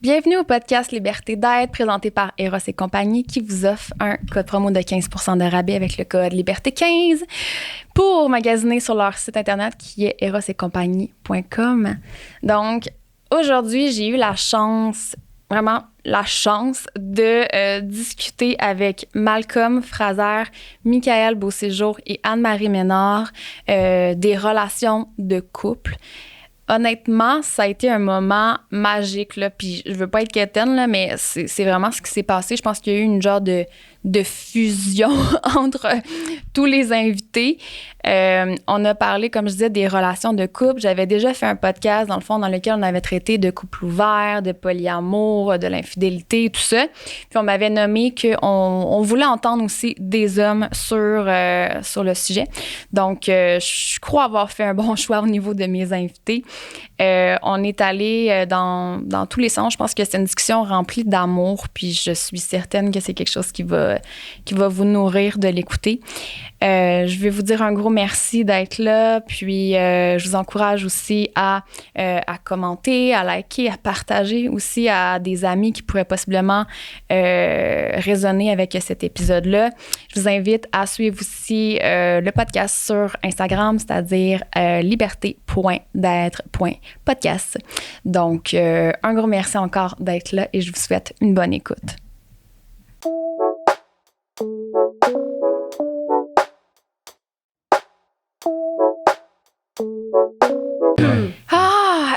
Bienvenue au podcast Liberté d'être, présenté par Eros et compagnie, qui vous offre un code promo de 15% de rabais avec le code Liberté15 pour magasiner sur leur site internet qui est erosetcompagnie.com. Donc, aujourd'hui, j'ai eu la chance, vraiment la chance de discuter avec Malcolm Fraser, Michael Beauséjour et Anne-Marie Ménard des relations de couple. Honnêtement, ça a été un moment magique, là, puis je veux pas être quétaine, là, mais c'est vraiment ce qui s'est passé. Je pense qu'il y a eu une genre de fusion entre tous les invités. On a parlé, comme je disais, des relations de couple. J'avais déjà fait un podcast, dans le fond, dans lequel on avait traité de couple ouvert, de polyamour, de l'infidélité, tout ça. Puis on m'avait nommé qu'on voulait entendre aussi des hommes sur le sujet. Donc, je crois avoir fait un bon choix au niveau de mes invités. On est allé dans tous les sens. Je pense que c'est une discussion remplie d'amour, puis je suis certaine que c'est quelque chose qui va vous nourrir de l'écouter. Je vais vous dire un gros merci d'être là, puis je vous encourage aussi à commenter, à liker, à partager aussi à des amis qui pourraient possiblement résonner avec cet épisode-là. Je vous invite à suivre aussi le podcast sur Instagram, c'est-à-dire liberté.d'être.podcast. Donc, un gros merci encore d'être là et je vous souhaite une bonne écoute.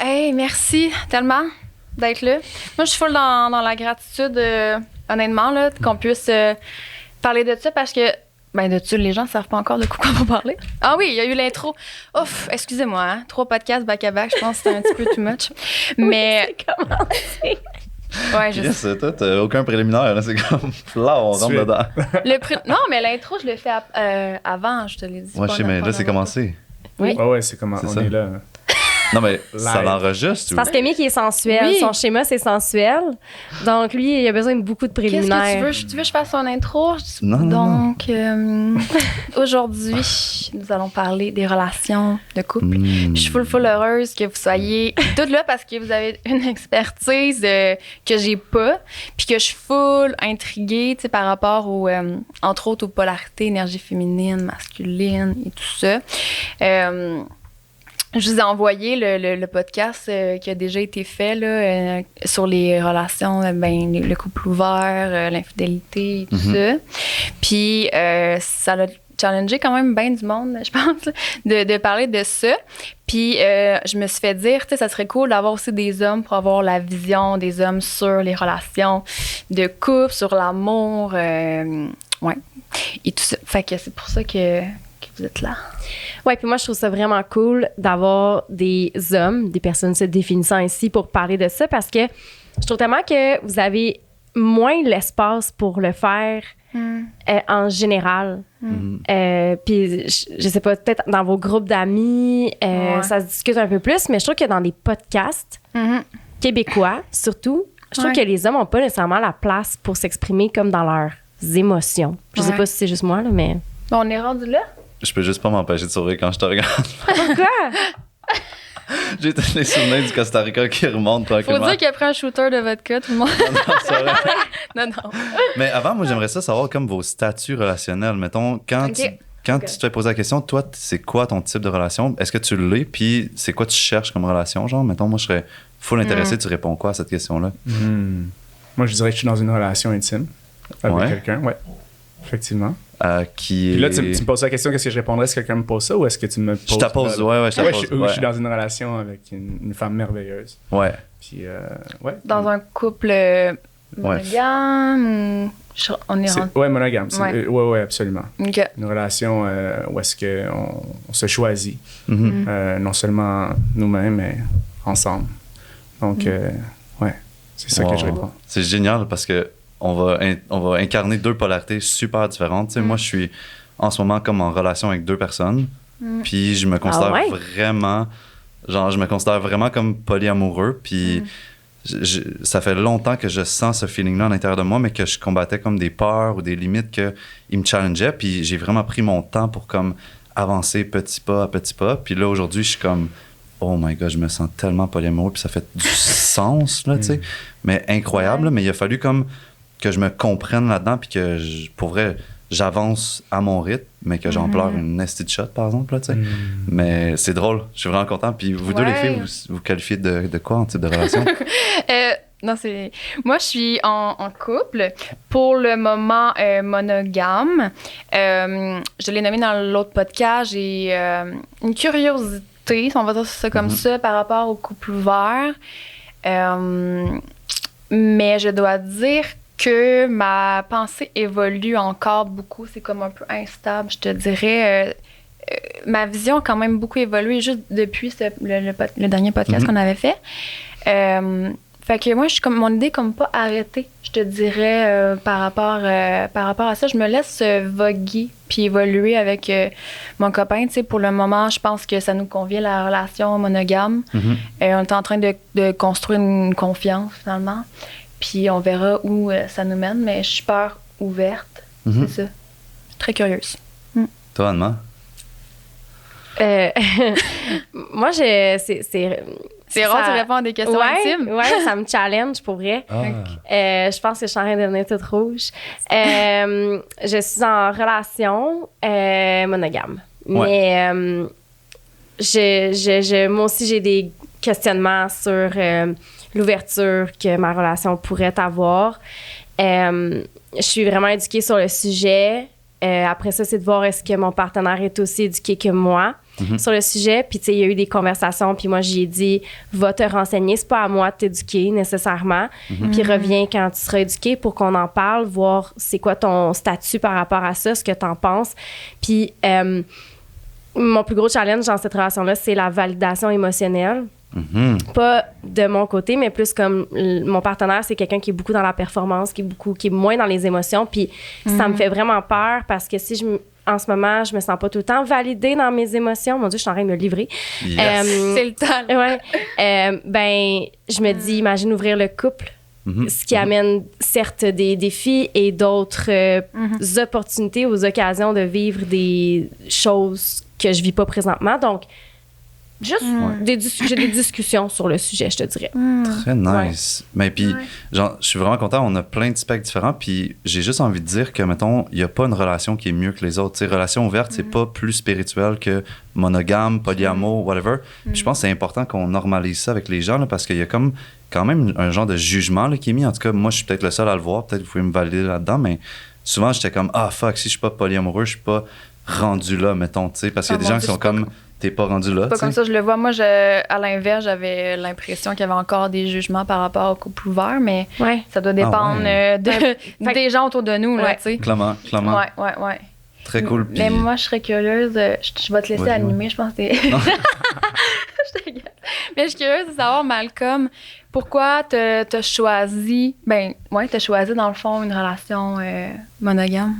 Hey, merci tellement d'être là. Moi, je suis full dans la gratitude, honnêtement, là, qu'on puisse parler de ça parce que, de ça, les gens ne savent pas encore de quoi on va parler. Ah oui, il y a eu l'intro. Ouf, excusez-moi, hein, 3 podcasts back-à-back, je pense que c'était un petit peu too much. Mais. C'est commencé. Ouais, je sais. Toi, t'as aucun préliminaire, là, c'est comme là, on rentre dedans. Non, mais l'intro, je l'ai fait avant, je te l'ai dit. Ouais, je sais, mais là, c'est commencé. Oui. Ouais, c'est comment on est là. Non, mais ça l'enregistre. C'est parce qu'Amy qui est sensuel. Oui. Son schéma, c'est sensuel. Donc, lui, il a besoin de beaucoup de préliminaires. Qu'est-ce que tu veux que je fasse son intro? Non. Aujourd'hui, nous allons parler des relations de couple. Je suis full heureuse que vous soyez toutes là parce que vous avez une expertise que j'ai pas, puis que je suis full intriguée, tu sais, par rapport entre autres aux polarités, énergie féminine, masculine et tout ça. Je vous ai envoyé le podcast qui a déjà été fait là, sur les relations, le couple ouvert, l'infidélité et tout ça. Puis ça l'a challengé quand même bien du monde, je pense, de parler de ça. Puis je me suis fait dire, tu sais, ça serait cool d'avoir aussi des hommes pour avoir la vision des hommes sur les relations de couple, sur l'amour, et tout ça. Fait que c'est pour ça que vous êtes là. Ouais, puis moi, je trouve ça vraiment cool d'avoir des hommes, des personnes se définissant ainsi pour parler de ça parce que je trouve tellement que vous avez moins l'espace pour le faire en général. Puis, je sais pas, peut-être dans vos groupes d'amis, ça se discute un peu plus, mais je trouve que dans des podcasts québécois, surtout, je trouve que les hommes n'ont pas nécessairement la place pour s'exprimer comme dans leurs émotions. Je sais pas si c'est juste moi, là, mais... Bon, on est rendu là? Je peux juste pas m'empêcher de sourire quand je te regarde. Pourquoi? J'ai tous les souvenirs du Costa Rica qui remontent tranquillement. Faut dire qu'il a pris un shooter de vodka, tout le monde. Non, c'est vrai. Non. Mais avant, moi, j'aimerais ça savoir comme vos statuts relationnels. Mettons, quand tu te fais poser la question, toi, c'est quoi ton type de relation? Est-ce que tu l'es? Puis c'est quoi tu cherches comme relation? Genre, mettons, moi, je serais full intéressé. Tu réponds quoi à cette question-là? Moi, je dirais que je suis dans une relation intime avec quelqu'un. Ouais, effectivement. Puis là, tu me poses la question, qu'est-ce que je répondrais si quelqu'un me pose ça ou est-ce que tu me poses... Je te pose, je te pose. Je suis dans une relation avec une femme merveilleuse. Ouais. Puis, Dans un couple monogame ou... On est rendu... Ouais, monogame. Ouais, absolument. Okay. Une relation où est-ce qu'on se choisit. Non seulement nous-mêmes, mais ensemble. Donc, c'est ça que je réponds. C'est génial parce que on va incarner 2 polarités super différentes. Tu sais, moi, je suis en ce moment comme en relation avec 2 personnes. Puis je me considère vraiment... Genre, je me considère vraiment comme polyamoureux. Puis ça fait longtemps que je sens ce feeling-là à l'intérieur de moi, mais que je combattais comme des peurs ou des limites qu'ils me challengeaient. Puis j'ai vraiment pris mon temps pour comme avancer petit pas à petit pas. Puis là, aujourd'hui, je suis comme, oh my God, je me sens tellement polyamoureux. Puis ça fait du sens, là, tu sais. Mais incroyable, là, mais il a fallu comme que je me comprenne là-dedans. Puis que, pour vrai, j'avance à mon rythme, mais que j'en pleure une nasty shot, par exemple, là, tu sais. Mais c'est drôle, je suis vraiment content. Puis vous deux, les filles, vous qualifiez de quoi en type de relation? Non, c'est... Moi, je suis en couple. Pour le moment, monogame. Je l'ai nommé dans l'autre podcast. J'ai une curiosité, on va dire ça comme ça, par rapport au couple ouvert. Mais je dois dire que ma pensée évolue encore beaucoup. C'est comme un peu instable, je te dirais. Ma vision a quand même beaucoup évolué juste depuis le dernier podcast qu'on avait fait. Fait que moi, je suis comme mon idée comme pas arrêtée, je te dirais, par rapport à ça. Je me laisse voguer puis évoluer avec mon copain. Tu sais, pour le moment, je pense que ça nous convient, la relation monogame. On est en train de construire une confiance, finalement. Puis on verra où ça nous mène, mais je suis pas ouverte. C'est ça. Très curieuse. Toi, Anne-Ma? Moi, c'est rare de répondre à des questions intimes. Oui, ça me challenge pour vrai. Je pense que je suis en train de devenir toute rouge. Je suis en relation monogame. Mais moi aussi, j'ai des questionnements sur l'ouverture que ma relation pourrait avoir. Je suis vraiment éduquée sur le sujet. Après ça, c'est de voir est-ce que mon partenaire est aussi éduqué que moi sur le sujet. Puis, tu sais, il y a eu des conversations. Puis moi, j'ai dit, va te renseigner. C'est pas à moi de t'éduquer nécessairement. Puis reviens quand tu seras éduqué pour qu'on en parle, voir c'est quoi ton statut par rapport à ça, ce que t'en penses. Puis mon plus gros challenge dans cette relation-là, c'est la validation émotionnelle. Pas de mon côté, mais plus comme mon partenaire, c'est quelqu'un qui est beaucoup dans la performance, qui est moins dans les émotions. Puis ça me fait vraiment peur parce que si en ce moment, je me sens pas tout le temps validée dans mes émotions. Mon Dieu, je suis en train de me livrer. Yes. C'est le temps. Ouais. Je me dis, imagine ouvrir le couple, ce qui amène certes des défis et d'autres opportunités aux occasions de vivre des choses que je vis pas présentement. Donc, juste j'ai des discussions sur le sujet, je te dirais. Très nice. Mais puis, genre, je suis vraiment content. On a plein de specs différents. Puis, j'ai juste envie de dire que, mettons, il n'y a pas une relation qui est mieux que les autres. Tu sais, relation ouverte, c'est pas plus spirituel que monogame, polyamour, whatever. Puis, je pense que c'est important qu'on normalise ça avec les gens là, parce qu'il y a comme quand même un genre de jugement là, qui est mis. En tout cas, moi, je suis peut-être le seul à le voir. Peut-être que vous pouvez me valider là-dedans. Mais souvent, j'étais comme, ah, fuck, si je suis pas polyamoureux, je suis pas rendu là, mettons. Tu sais, parce qu'il y a des gens qui sont comme... T'es pas rendu là. Pas comme ça, je le vois. Moi, à l'inverse, j'avais l'impression qu'il y avait encore des jugements par rapport au couple ouvert, mais ça doit dépendre des gens autour de nous, là, tu sais. Clairement. Ouais. Très cool. Puis... Mais moi, je serais curieuse. Je vais te laisser animer, je pense que Mais je suis curieuse de savoir, Malcolm, pourquoi t'as choisi... t'as choisi, dans le fond, une relation monogame?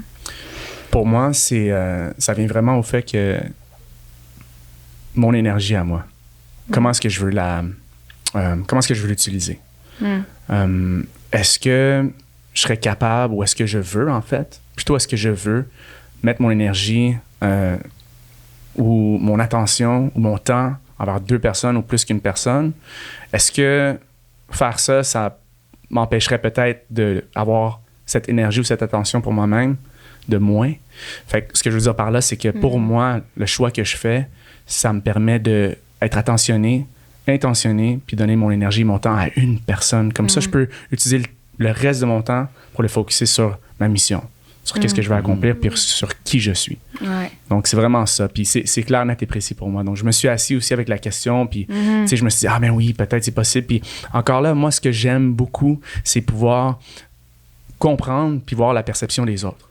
Pour moi, ça vient vraiment au fait que mon énergie à moi. Comment est-ce que je veux comment est-ce que je veux l'utiliser? Est-ce que je serais capable ou est-ce que je veux, en fait? Plutôt, est-ce que je veux mettre mon énergie ou mon attention ou mon temps envers 2 personnes ou plus qu'une personne? Est-ce que faire ça, ça m'empêcherait peut-être d'avoir cette énergie ou cette attention pour moi-même de moins? Fait que ce que je veux dire par là, c'est que pour moi, le choix que je fais, ça me permet d'être intentionné, puis donner mon énergie, mon temps à une personne. Comme ça, je peux utiliser le reste de mon temps pour le focusser sur ma mission, sur qu'est-ce que je vais accomplir, puis sur qui je suis. Donc, c'est vraiment ça. Puis c'est clair, net et précis pour moi. Donc, je me suis assis aussi avec la question, puis tu sais, je me suis dit, ah ben oui, peut-être c'est possible. Puis encore là, moi, ce que j'aime beaucoup, c'est pouvoir comprendre puis voir la perception des autres.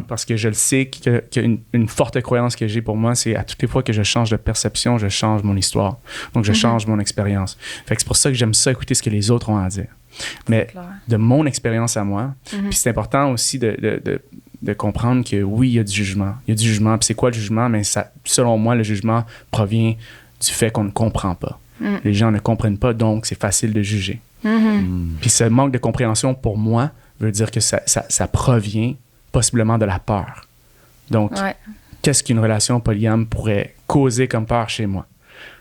Parce que je le sais qu'une forte croyance que j'ai pour moi, c'est à toutes les fois que je change de perception, je change mon histoire. Donc, je change mon expérience. Fait que c'est pour ça que j'aime ça, écouter ce que les autres ont à dire. Mais de mon expérience à moi, puis c'est important aussi de comprendre que oui, il y a du jugement. Il y a du jugement. Puis c'est quoi le jugement? Mais selon moi, le jugement provient du fait qu'on ne comprend pas. Les gens ne comprennent pas, donc c'est facile de juger. Puis ce manque de compréhension, pour moi, veut dire que ça provient possiblement de la peur. Donc, qu'est-ce qu'une relation polyame pourrait causer comme peur chez moi?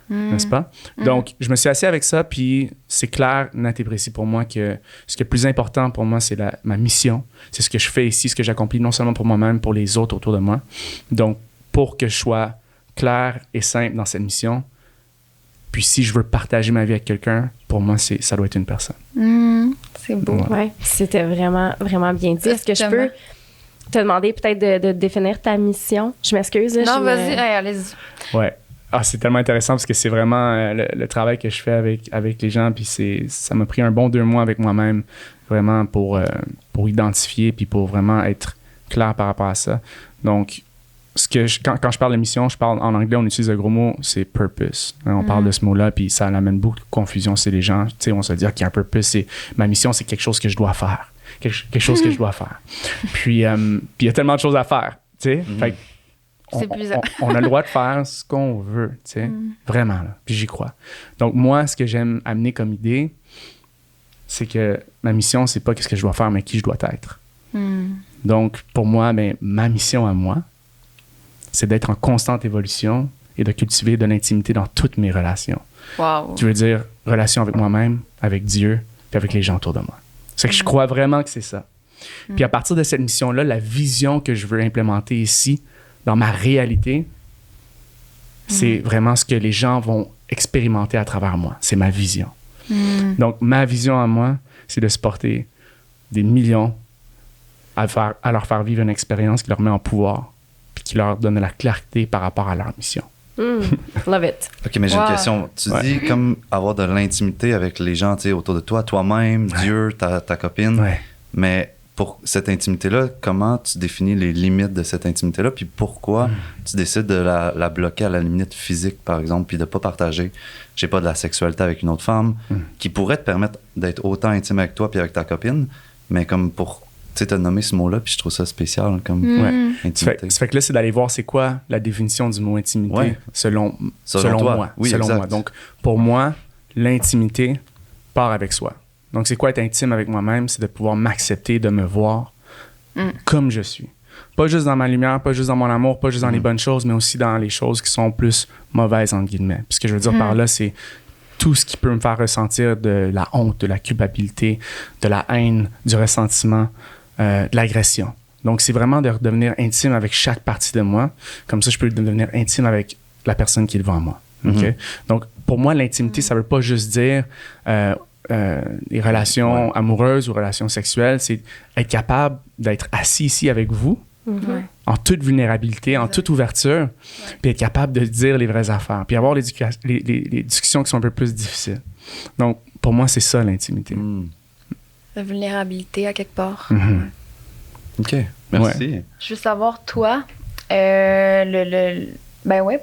N'est-ce pas? Donc, je me suis assis avec ça, puis c'est clair, net et précis pour moi que ce qui est le plus important pour moi, c'est ma mission. C'est ce que je fais ici, ce que j'accomplis non seulement pour moi-même, pour les autres autour de moi. Donc, pour que je sois clair et simple dans cette mission, puis si je veux partager ma vie avec quelqu'un, pour moi, ça doit être une personne. C'est beau. Ouais, c'était vraiment, vraiment bien dit. Est-ce que je peux te demander peut-être de définir ta mission? Je m'excuse. Non, vas-y, allez-y. Ouais. Ah, c'est tellement intéressant parce que c'est vraiment le travail que je fais avec les gens, puis ça m'a pris un bon 2 mois avec moi-même, vraiment pour identifier, puis pour vraiment être clair par rapport à ça. Donc, quand je parle de mission, je parle en anglais, on utilise le gros mot, c'est purpose. On parle de ce mot-là, puis ça amène beaucoup de confusion chez les gens. Tu sais, on se dit qu'il y a un purpose, ma mission, c'est quelque chose que je dois faire. Quelque chose que je dois faire. Puis, il y a tellement de choses à faire, tu sais. Fait on a le droit de faire ce qu'on veut, tu sais. Vraiment, là. Puis j'y crois. Donc, moi, ce que j'aime amener comme idée, c'est que ma mission, c'est pas ce que je dois faire, mais qui je dois être. Donc, pour moi, ma mission à moi, c'est d'être en constante évolution et de cultiver de l'intimité dans toutes mes relations. Wow. Tu veux dire relation avec moi-même, avec Dieu, puis avec les gens autour de moi. C'est que je crois vraiment que c'est ça. Puis à partir de cette mission-là, la vision que je veux implémenter ici, dans ma réalité, c'est vraiment ce que les gens vont expérimenter à travers moi. C'est ma vision. Donc, ma vision à moi, c'est de supporter des millions à leur faire vivre une expérience qui leur met en pouvoir puis qui leur donne la clarté par rapport à leur mission. Love it. OK, mais j'ai une question. Tu dis comme avoir de l'intimité avec les gens autour de toi, toi-même, Dieu, ta copine. Mais pour cette intimité-là, comment tu définis les limites de cette intimité-là? Puis pourquoi tu décides de la bloquer à la limite physique, par exemple, puis de ne pas partager, je sais pas, de la sexualité avec une autre femme qui pourrait te permettre d'être autant intime avec toi puis avec ta copine, mais comme pour... Tu sais, t'as nommé ce mot-là, puis je trouve ça spécial, comme intimité. Ça fait que là, c'est d'aller voir c'est quoi la définition du mot intimité selon toi. moi. Oui, selon exact. moi. Donc, pour moi, l'intimité part avec soi. Donc, c'est quoi être intime avec moi-même? C'est de pouvoir m'accepter, de me voir comme je suis. Pas juste dans ma lumière, pas juste dans mon amour, pas juste dans les bonnes choses, mais aussi dans les choses qui sont plus mauvaises, entre guillemets. Puis ce que je veux dire par là, c'est tout ce qui peut me faire ressentir de la honte, de la culpabilité, de la haine, du ressentiment, de l'agression. Donc, c'est vraiment de redevenir intime avec chaque partie de moi. Comme ça, je peux devenir intime avec la personne qui est devant moi. Okay? Donc, pour moi, l'intimité, ça veut pas juste dire les relations amoureuses ou relations sexuelles. C'est être capable d'être assis ici avec vous, en toute vulnérabilité, en toute ouverture, puis être capable de dire les vraies affaires, puis avoir les discussions qui sont un peu plus difficiles. Donc, pour moi, c'est ça, l'intimité. La vulnérabilité, à quelque part. OK, merci. Je veux savoir, toi,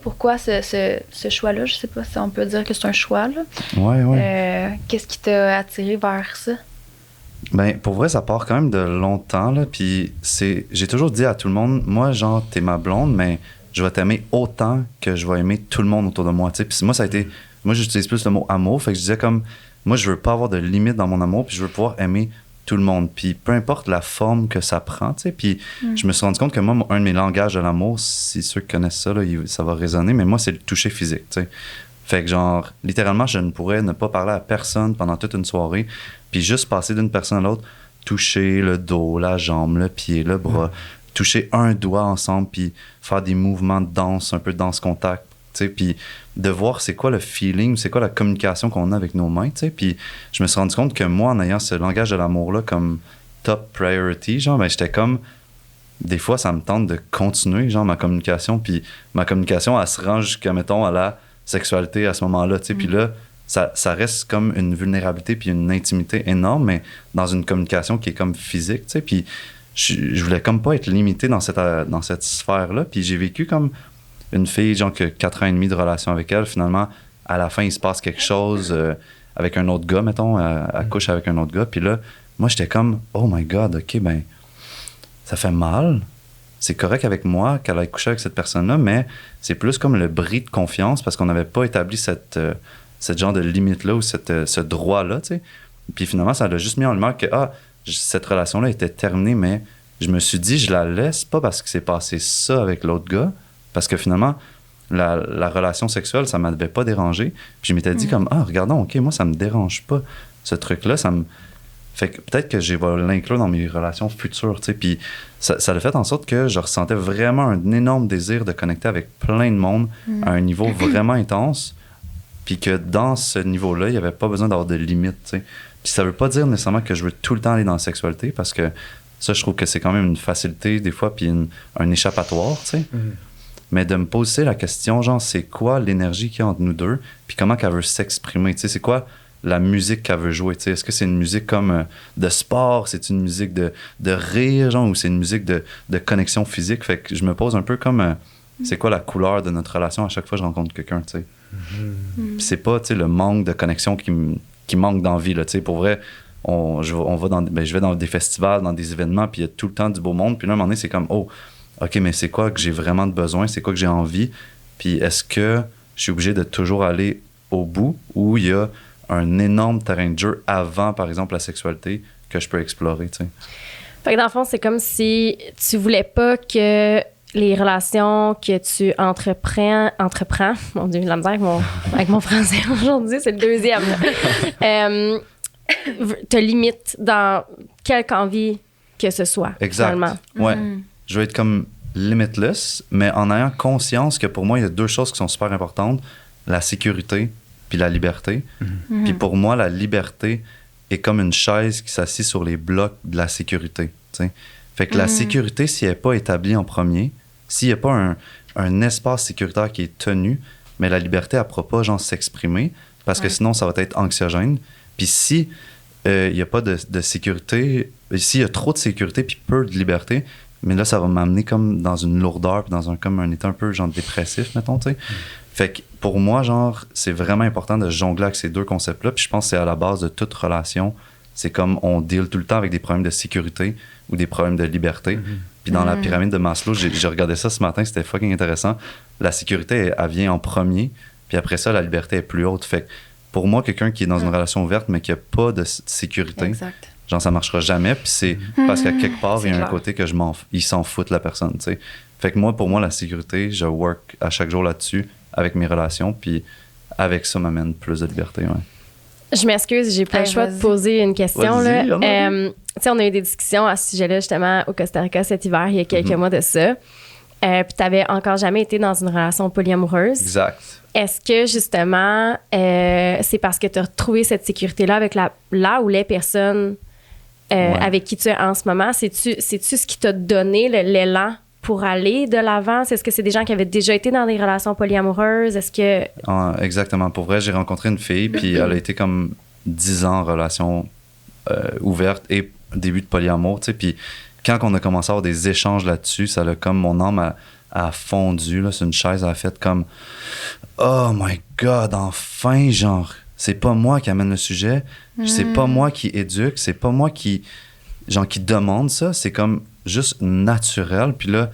pourquoi ce choix-là? Je sais pas si on peut dire que c'est un choix, là. Qu'est-ce qui t'a attiré vers ça? Ben, pour vrai, ça part quand même de longtemps, là. Puis j'ai toujours dit à tout le monde, moi, genre, t'es ma blonde, mais je vais t'aimer autant que je vais aimer tout le monde autour de moi, tu sais. Puis moi, moi, j'utilise plus le mot amour. Fait que je disais comme, moi, je veux pas avoir de limite dans mon amour, puis je veux pouvoir aimer tout le monde. Puis peu importe la forme que ça prend, tu sais. Puis je me suis rendu compte que moi, un de mes langages de l'amour, si ceux qui connaissent ça, là, ça va résonner, mais moi, c'est le toucher physique, tu sais. Fait que genre, littéralement, je ne pourrais ne pas parler à personne pendant toute une soirée, puis juste passer d'une personne à l'autre, toucher le dos, la jambe, le pied, le bras, toucher un doigt ensemble, puis faire des mouvements de danse, un peu de danse-contact, tu sais, puis de voir c'est quoi le feeling, c'est quoi la communication qu'on a avec nos mains, tu sais. Puis je me suis rendu compte que moi, en ayant ce langage de l'amour-là comme top priority, genre, ben j'étais comme... Des fois, ça me tente de continuer, genre, ma communication, puis ma communication, elle se rend jusqu'à, mettons, à la sexualité à ce moment-là, tu sais. Puis là, ça reste comme une vulnérabilité puis une intimité énorme, mais dans une communication qui est comme physique, tu sais. Puis je voulais comme pas être limité dans cette sphère-là. Puis j'ai vécu comme une fille, genre, que 4 ans et demi de relation avec elle. Finalement, à la fin, il se passe quelque chose avec un autre gars, mettons, elle couche avec un autre gars. Puis là, moi, j'étais comme, oh my God, OK, ben, ça fait mal. C'est correct avec moi qu'elle ait couché avec cette personne-là, mais c'est plus comme le bris de confiance parce qu'on n'avait pas établi cette genre de limite-là ou ce droit-là, tu sais. Puis finalement, ça l'a juste mis en lumière que, cette relation-là était terminée, mais je me suis dit, je la laisse pas parce que c'est passé ça avec l'autre gars, parce que finalement, la relation sexuelle, ça m'avait pas dérangé. Puis je m'étais dit comme, regardons, OK, moi, ça me dérange pas, ce truc-là. Fait que peut-être que je vais l'inclure dans mes relations futures, tu sais. Puis ça a fait en sorte que je ressentais vraiment un énorme désir de connecter avec plein de monde à un niveau vraiment intense. Puis que dans ce niveau-là, il n'y avait pas besoin d'avoir de limites, tu sais. Puis ça veut pas dire nécessairement que je veux tout le temps aller dans la sexualité, parce que ça, je trouve que c'est quand même une facilité des fois, puis un échappatoire, tu sais. Mais de me poser la question, genre, c'est quoi l'énergie qu'il y a entre nous deux, puis comment qu'elle veut s'exprimer, tu sais, c'est quoi la musique qu'elle veut jouer, tu sais, est-ce que c'est une musique comme de sport, c'est une musique de rire, genre, ou c'est une musique de connexion physique, fait que je me pose un peu comme, c'est quoi la couleur de notre relation à chaque fois que je rencontre quelqu'un, tu sais. Puis c'est pas, tu sais, le manque de connexion qui manque d'envie, là, tu sais, pour vrai, je vais dans des festivals, dans des événements, puis il y a tout le temps du beau monde, puis là, à un moment donné, c'est comme, OK, mais c'est quoi que j'ai vraiment de besoin? C'est quoi que j'ai envie? Puis est-ce que je suis obligé de toujours aller au bout ou il y a un énorme terrain de jeu avant, par exemple, la sexualité que je peux explorer, tu sais? Fait que dans le fond, c'est comme si tu voulais pas que les relations que tu entreprends, mon Dieu, la misère avec mon français aujourd'hui, c'est le deuxième, te limites dans quelque envie que ce soit, exact. finalement. Ouais. Je veux être comme limitless, mais en ayant conscience que pour moi, il y a deux choses qui sont super importantes, la sécurité puis la liberté. Puis pour moi, la liberté est comme une chaise qui s'assit sur les blocs de la sécurité, tu sais. Fait que la sécurité, si elle n'est pas établie en premier, s'il n'y a pas un espace sécuritaire qui est tenu, mais la liberté, elle ne pourra pas, genre, s'exprimer, parce que sinon, ça va être anxiogène. Puis si il n'y a pas de sécurité, s'il y a trop de sécurité puis peu de liberté, mais là, ça va m'amener comme dans une lourdeur puis dans un état un peu, genre, dépressif, mettons, tu sais. Fait que pour moi, genre, c'est vraiment important de jongler avec ces deux concepts-là, puis je pense que c'est à la base de toute relation. C'est comme on deal tout le temps avec des problèmes de sécurité ou des problèmes de liberté. Puis dans la pyramide de Maslow, j'ai regardé ça ce matin, c'était fucking intéressant. La sécurité, elle vient en premier, puis après ça, la liberté est plus haute. Fait que pour moi, quelqu'un qui est dans une relation ouverte, mais qui n'a pas de sécurité, genre, ça marchera jamais. Puis c'est parce qu'à quelque part, il y a un côté que il s'en fout de la personne, tu sais. Fait que moi, pour moi, la sécurité, je work à chaque jour là-dessus avec mes relations, puis avec ça m'amène plus de liberté, ouais. Je m'excuse, j'ai pas le choix de poser une question. Là. Tu sais, on a eu des discussions à ce sujet-là, justement, au Costa Rica cet hiver, il y a quelques mois de ça. Puis tu n'avais encore jamais été dans une relation polyamoureuse. Exact. Est-ce que, justement, c'est parce que tu as retrouvé cette sécurité-là avec là où les personnes avec qui tu es en ce moment? C'est-tu ce qui t'a donné l'élan pour aller de l'avant? Est-ce que c'est des gens qui avaient déjà été dans des relations polyamoureuses? Est-ce que... Exactement. Pour vrai, j'ai rencontré une fille, puis elle a été comme 10 ans en relation ouverte et début de polyamour, tu sais. Puis quand on a commencé à avoir des échanges là-dessus, ça a comme mon âme a fondu, là, sur une chaise, elle a fait comme « Oh my God, enfin, genre, c'est pas moi qui amène le sujet, c'est pas moi qui éduque, c'est pas moi qui demande ça, c'est comme juste naturel. » Puis là,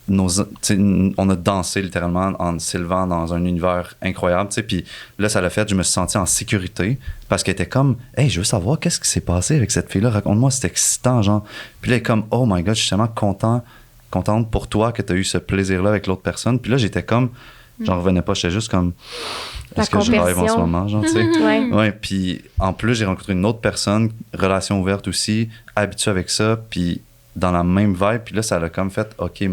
on a dansé littéralement en s'élevant dans un univers incroyable, tu sais. Puis là, ça l'a fait, je me suis senti en sécurité parce qu'elle était comme « Hey, je veux savoir qu'est-ce qui s'est passé avec cette fille-là, raconte-moi, c'est excitant, genre. » Puis là, elle est comme « Oh my God, je suis tellement contente pour toi que tu as eu ce plaisir-là avec l'autre personne. » Puis là, j'étais comme, j'en revenais pas, j'étais juste comme « Est-ce que je rêve en ce moment, genre, tu sais. » Ouais, puis en plus, j'ai rencontré une autre personne, relation ouverte aussi, habituée avec ça, puis dans la même vibe. Puis là, ça a comme fait, OK,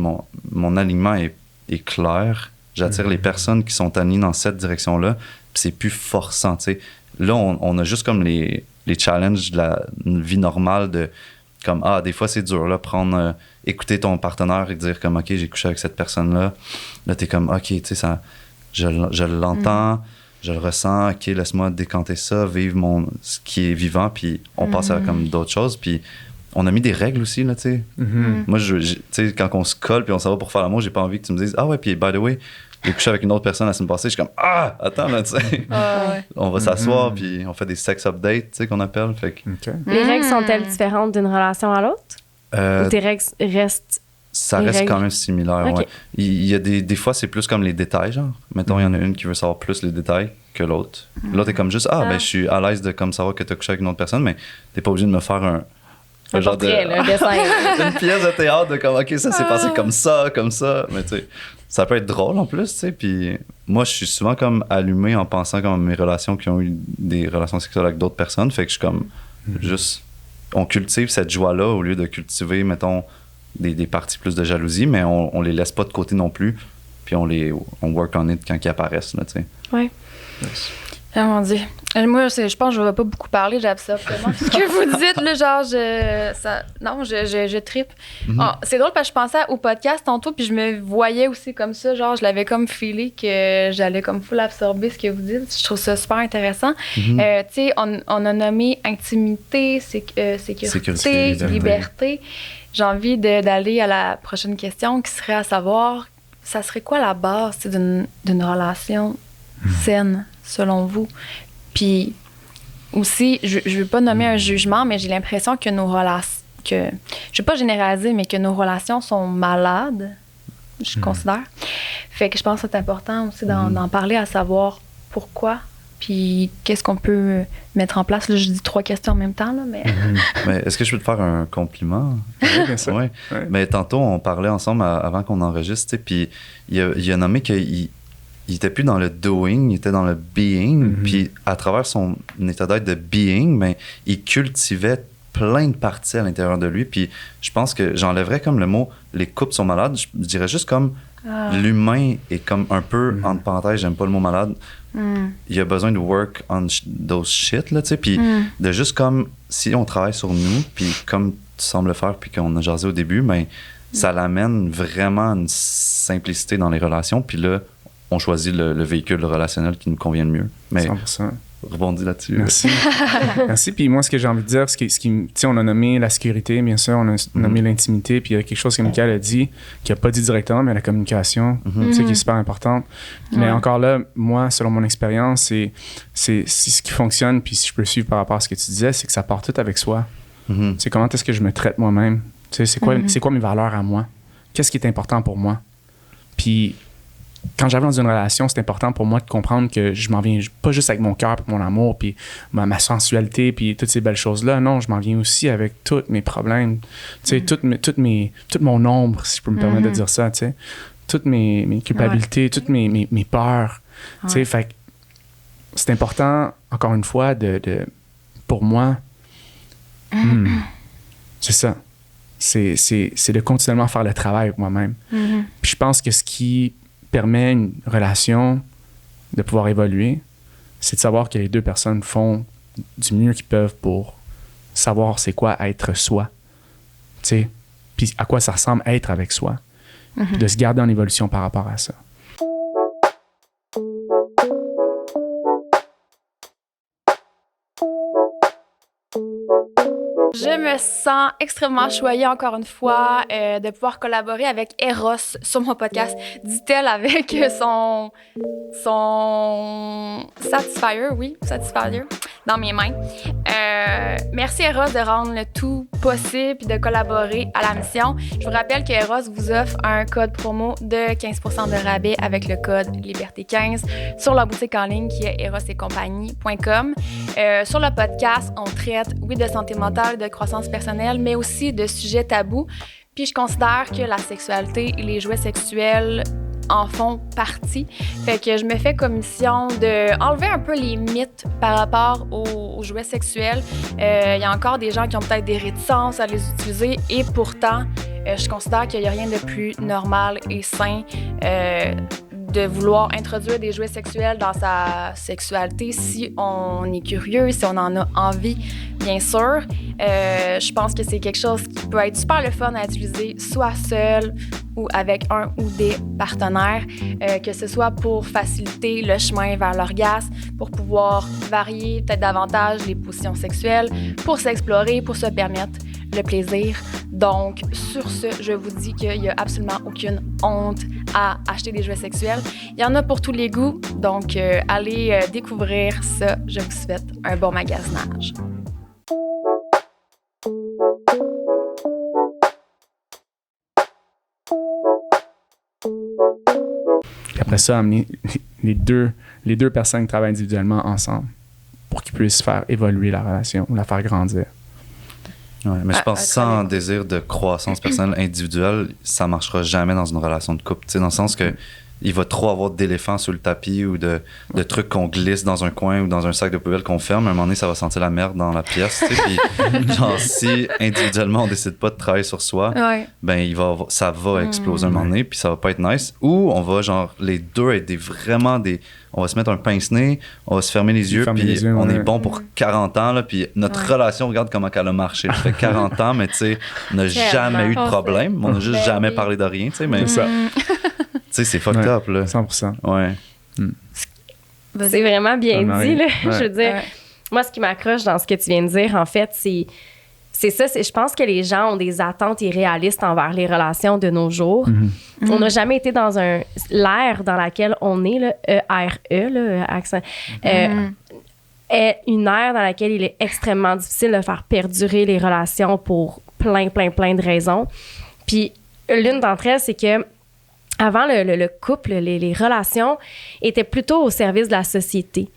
mon alignement est clair. J'attire les personnes qui sont alignées dans cette direction-là. Puis c'est plus forçant, tu sais. Là, on a juste comme les challenges de la vie normale de comme, des fois, c'est dur, là, écouter ton partenaire et dire comme, OK, j'ai couché avec cette personne-là. Là, t'es comme, OK, tu sais, ça, je l'entends, je le ressens, OK, laisse-moi décanter ça, vivre ce qui est vivant, puis on passe à comme d'autres choses. Puis on a mis des règles aussi, là, tu sais. Moi, tu sais, quand on se colle puis on s'en va pour faire l'amour, j'ai pas envie que tu me dises, ouais, puis by the way, j'ai couché avec une autre personne la semaine passée. Je suis comme, attends, là, tu sais. On va s'asseoir puis on fait des sex updates, tu sais, qu'on appelle. Fait que... Les règles sont-elles différentes d'une relation à l'autre? Ou tes règles restent... Ça reste quand même similaire, ouais. Il y a des fois, c'est plus comme les détails, genre. Mettons, il y en a une qui veut savoir plus les détails, que l'autre. L'autre est comme juste, ben, je suis à l'aise de comme savoir que tu as couché avec une autre personne, mais t'es pas obligé de me faire un genre portrait, un dessin. une pièce de théâtre de comme, OK, ça s'est passé comme ça. Mais tu sais, ça peut être drôle en plus, tu sais. Puis moi, je suis souvent comme allumé en pensant comme mes relations qui ont eu des relations sexuelles avec d'autres personnes. Fait que je suis comme, juste, on cultive cette joie-là au lieu de cultiver, mettons, des parties plus de jalousie, mais on les laisse pas de côté non plus. Puis on work on it quand ils apparaissent, là, tu sais. Ouais. Yes. Ah mon Dieu. Moi, je pense que je ne vais pas beaucoup parler, j'absorbe vraiment ce que vous dites, là, genre, je trippe. C'est drôle parce que je pensais au podcast tantôt, puis je me voyais aussi comme ça, genre, je l'avais comme feelé que j'allais comme full absorber ce que vous dites. Je trouve ça super intéressant. Tu sais, on a nommé intimité, sécurité, liberté. J'ai envie d'aller à la prochaine question qui serait à savoir, ça serait quoi la base d'une relation saine, selon vous? Puis aussi, je ne veux pas nommer un jugement, mais j'ai l'impression que nos relations, je ne vais pas généraliser, mais que nos relations sont malades, je considère. Fait que je pense que c'est important aussi d'en parler, à savoir pourquoi, puis qu'est-ce qu'on peut mettre en place. Là, je dis 3 questions en même temps, là, mais... Mais est-ce que je peux te faire un compliment? Oui, bien sûr. Ouais. Mais tantôt, on parlait ensemble avant qu'on enregistre, puis il a nommé qu'il il était plus dans le doing, il était dans le being. Puis à travers son état d'être de being, ben, il cultivait plein de parties à l'intérieur de lui. Puis je pense que j'enlèverais comme le mot « les couples sont malades ». Je dirais juste comme l'humain est comme un peu, entre parenthèses, j'aime pas le mot malade. Il a besoin de work on those shit, là, tu sais. Puis de juste comme, si on travaille sur nous, puis comme tu sembles le faire, puis qu'on a jasé au début, ben, ça l'amène vraiment à une simplicité dans les relations. Puis là, on choisit le véhicule relationnel qui nous convient le mieux. Mais 100%. Rebondis là-dessus. Merci. Merci. Puis moi, ce que j'ai envie de dire, tu sais, on a nommé la sécurité, bien sûr, on a nommé l'intimité, puis il y a quelque chose que Michael a dit, qui n'a pas dit directement, mais la communication, tu sais, qui est super importante. Mais encore là, moi, selon mon expérience, c'est ce qui fonctionne, puis si je peux suivre par rapport à ce que tu disais, c'est que ça part tout avec soi. C'est comment est-ce que je me traite moi-même? Tu sais, c'est quoi mes valeurs à moi? Qu'est-ce qui est important pour moi? Puis quand j'arrive dans une relation, c'est important pour moi de comprendre que je m'en viens pas juste avec mon cœur, puis mon amour, puis ma sensualité, puis toutes ces belles choses-là. Non, je m'en viens aussi avec tous mes problèmes, tu sais, toute mon ombre, si je peux me permettre de dire ça, tu sais, toutes mes culpabilités, toutes mes peurs, tu sais, fait que c'est important, encore une fois, pour moi, c'est ça. C'est de continuellement faire le travail avec moi-même. Puis je pense que ce qui permet une relation de pouvoir évoluer, c'est de savoir que les deux personnes font du mieux qu'ils peuvent pour savoir c'est quoi être soi, tu sais, puis à quoi ça ressemble être avec soi, puis de se garder en évolution par rapport à ça. Je me sens extrêmement choyée, encore une fois, de pouvoir collaborer avec Eros sur mon podcast, dit-elle avec son Satisfyer, dans mes mains. Merci Eros de rendre le tout possible et de collaborer à la mission. Je vous rappelle que Eros vous offre un code promo de 15% de rabais avec le code Liberté15 sur leur boutique en ligne qui est erosetcompagnie.com. Sur le podcast, on traite, oui, de santé mentale, de croissance personnelle, mais aussi de sujets tabous. Puis je considère que la sexualité et les jouets sexuels en font partie. Fait que je me fais comme mission d'enlever un peu les mythes par rapport aux jouets sexuels. Il y a encore des gens qui ont peut-être des réticences à les utiliser et pourtant, je considère qu'il n'y a rien de plus normal et sain de vouloir introduire des jouets sexuels dans sa sexualité si on est curieux, si on en a envie, bien sûr. Je pense que c'est quelque chose qui peut être super le fun à utiliser, soit seul ou avec un ou des partenaires, que ce soit pour faciliter le chemin vers l'orgasme, pour pouvoir varier peut-être davantage les positions sexuelles, pour s'explorer, pour se permettre le plaisir. Donc, sur ce, je vous dis qu'il n'y a absolument aucune honte à acheter des jouets sexuels. Il y en a pour tous les goûts, donc allez découvrir ça. Je vous souhaite un bon magasinage. Et après ça, amener les deux personnes travaillent individuellement ensemble pour qu'ils puissent faire évoluer la relation ou la faire grandir. Ouais, mais je pense que sans désir de croissance personnelle individuelle, ça marchera jamais dans une relation de couple. Dans le sens que il va trop avoir d'éléphants sous le tapis ou de trucs qu'on glisse dans un coin ou dans un sac de poubelle qu'on ferme. À un moment donné, ça va sentir la merde dans la pièce. Puis, genre, si individuellement, on décide pas de travailler sur soi, ben, ça va exploser un moment donné, puis ça va pas être nice. Ou on va, genre, les deux être on va se mettre un pince-nez, on va se fermer les yeux, puis on est bon pour 40 ans, là, puis notre relation, regarde comment elle a marché. Ça fait 40 ans, mais tu sais, on n'a jamais eu de problème. On n'a juste jamais parlé de rien, tu sais, mais... C'est ça. Tu sais, c'est fucked up, là. 100%. Ouais. C'est vraiment bien dit, là. Ouais. Je veux dire, moi, ce qui m'accroche dans ce que tu viens de dire, en fait, c'est ça. Je pense que les gens ont des attentes irréalistes envers les relations de nos jours. On n'a jamais été dans l'ère dans laquelle on est, là, E-R-E, là, accent, est une ère dans laquelle il est extrêmement difficile de faire perdurer les relations pour plein de raisons. Puis, l'une d'entre elles, c'est que avant, le couple, les relations étaient plutôt au service de la société.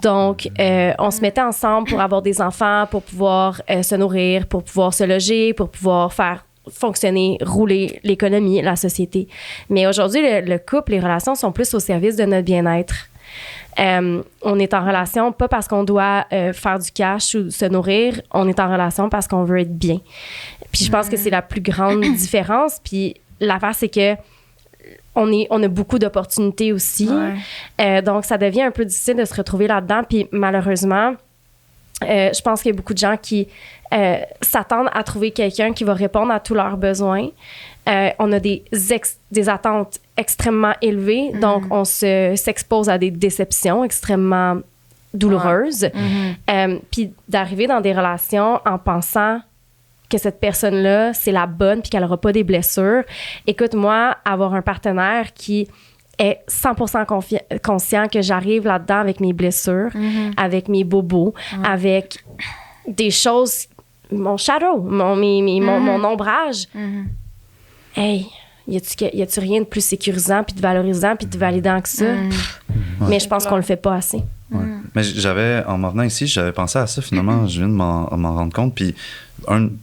Donc, on se mettait ensemble pour avoir des enfants, pour pouvoir se nourrir, pour pouvoir se loger, pour pouvoir faire fonctionner, rouler l'économie, la société. Mais aujourd'hui, le couple, les relations sont plus au service de notre bien-être. On est en relation pas parce qu'on doit faire du cash ou se nourrir, on est en relation parce qu'on veut être bien. Puis je pense que c'est la plus grande différence. Puis l'affaire, c'est que on a beaucoup d'opportunités aussi. Donc, ça devient un peu difficile de se retrouver là-dedans. Puis, malheureusement, je pense qu'il y a beaucoup de gens qui s'attendent à trouver quelqu'un qui va répondre à tous leurs besoins. On a des attentes extrêmement élevées. Donc, on s'expose à des déceptions extrêmement douloureuses. Puis, d'arriver dans des relations en pensant que cette personne-là, c'est la bonne puis qu'elle n'aura pas des blessures. Écoute, moi, avoir un partenaire qui est 100% conscient que j'arrive là-dedans avec mes blessures, avec mes bobos, avec des choses, mon shadow, mon ombrage. Hey, y a-tu rien de plus sécurisant puis de valorisant puis de validant que ça? Mais je pense qu'on le fait pas assez. Ouais. Mais en m'en venant ici, j'avais pensé à ça finalement, je viens de m'en rendre compte. Puis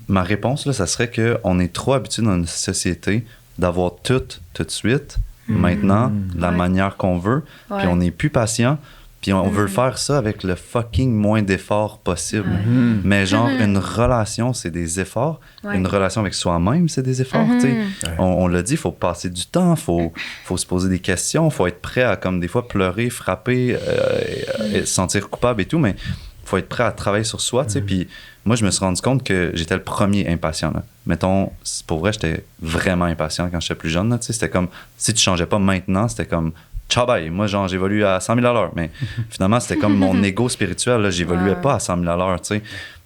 ma réponse, là, ça serait qu'on est trop habitué dans une société d'avoir tout de suite, maintenant, de la manière qu'on veut, puis on n'est plus patient, puis on veut faire ça avec le fucking moins d'efforts possible. Mais genre, une relation, c'est des efforts. Une relation avec soi-même, c'est des efforts. On l'a dit, il faut passer du temps, il faut se poser des questions, il faut être prêt à, comme des fois, pleurer, frapper, et se sentir coupable et tout, mais il faut être prêt à travailler sur soi. Puis moi, je me suis rendu compte que j'étais le premier impatient. Là. Mettons, pour vrai, j'étais vraiment impatient quand j'étais plus jeune. Là, c'était comme, si tu changeais pas maintenant, c'était comme, ciao bye. Moi, genre, j'évolue à 100 000 à l'heure. Mais finalement, c'était comme mon ego spirituel. Là, j'évoluais pas à 100 000 à l'heure.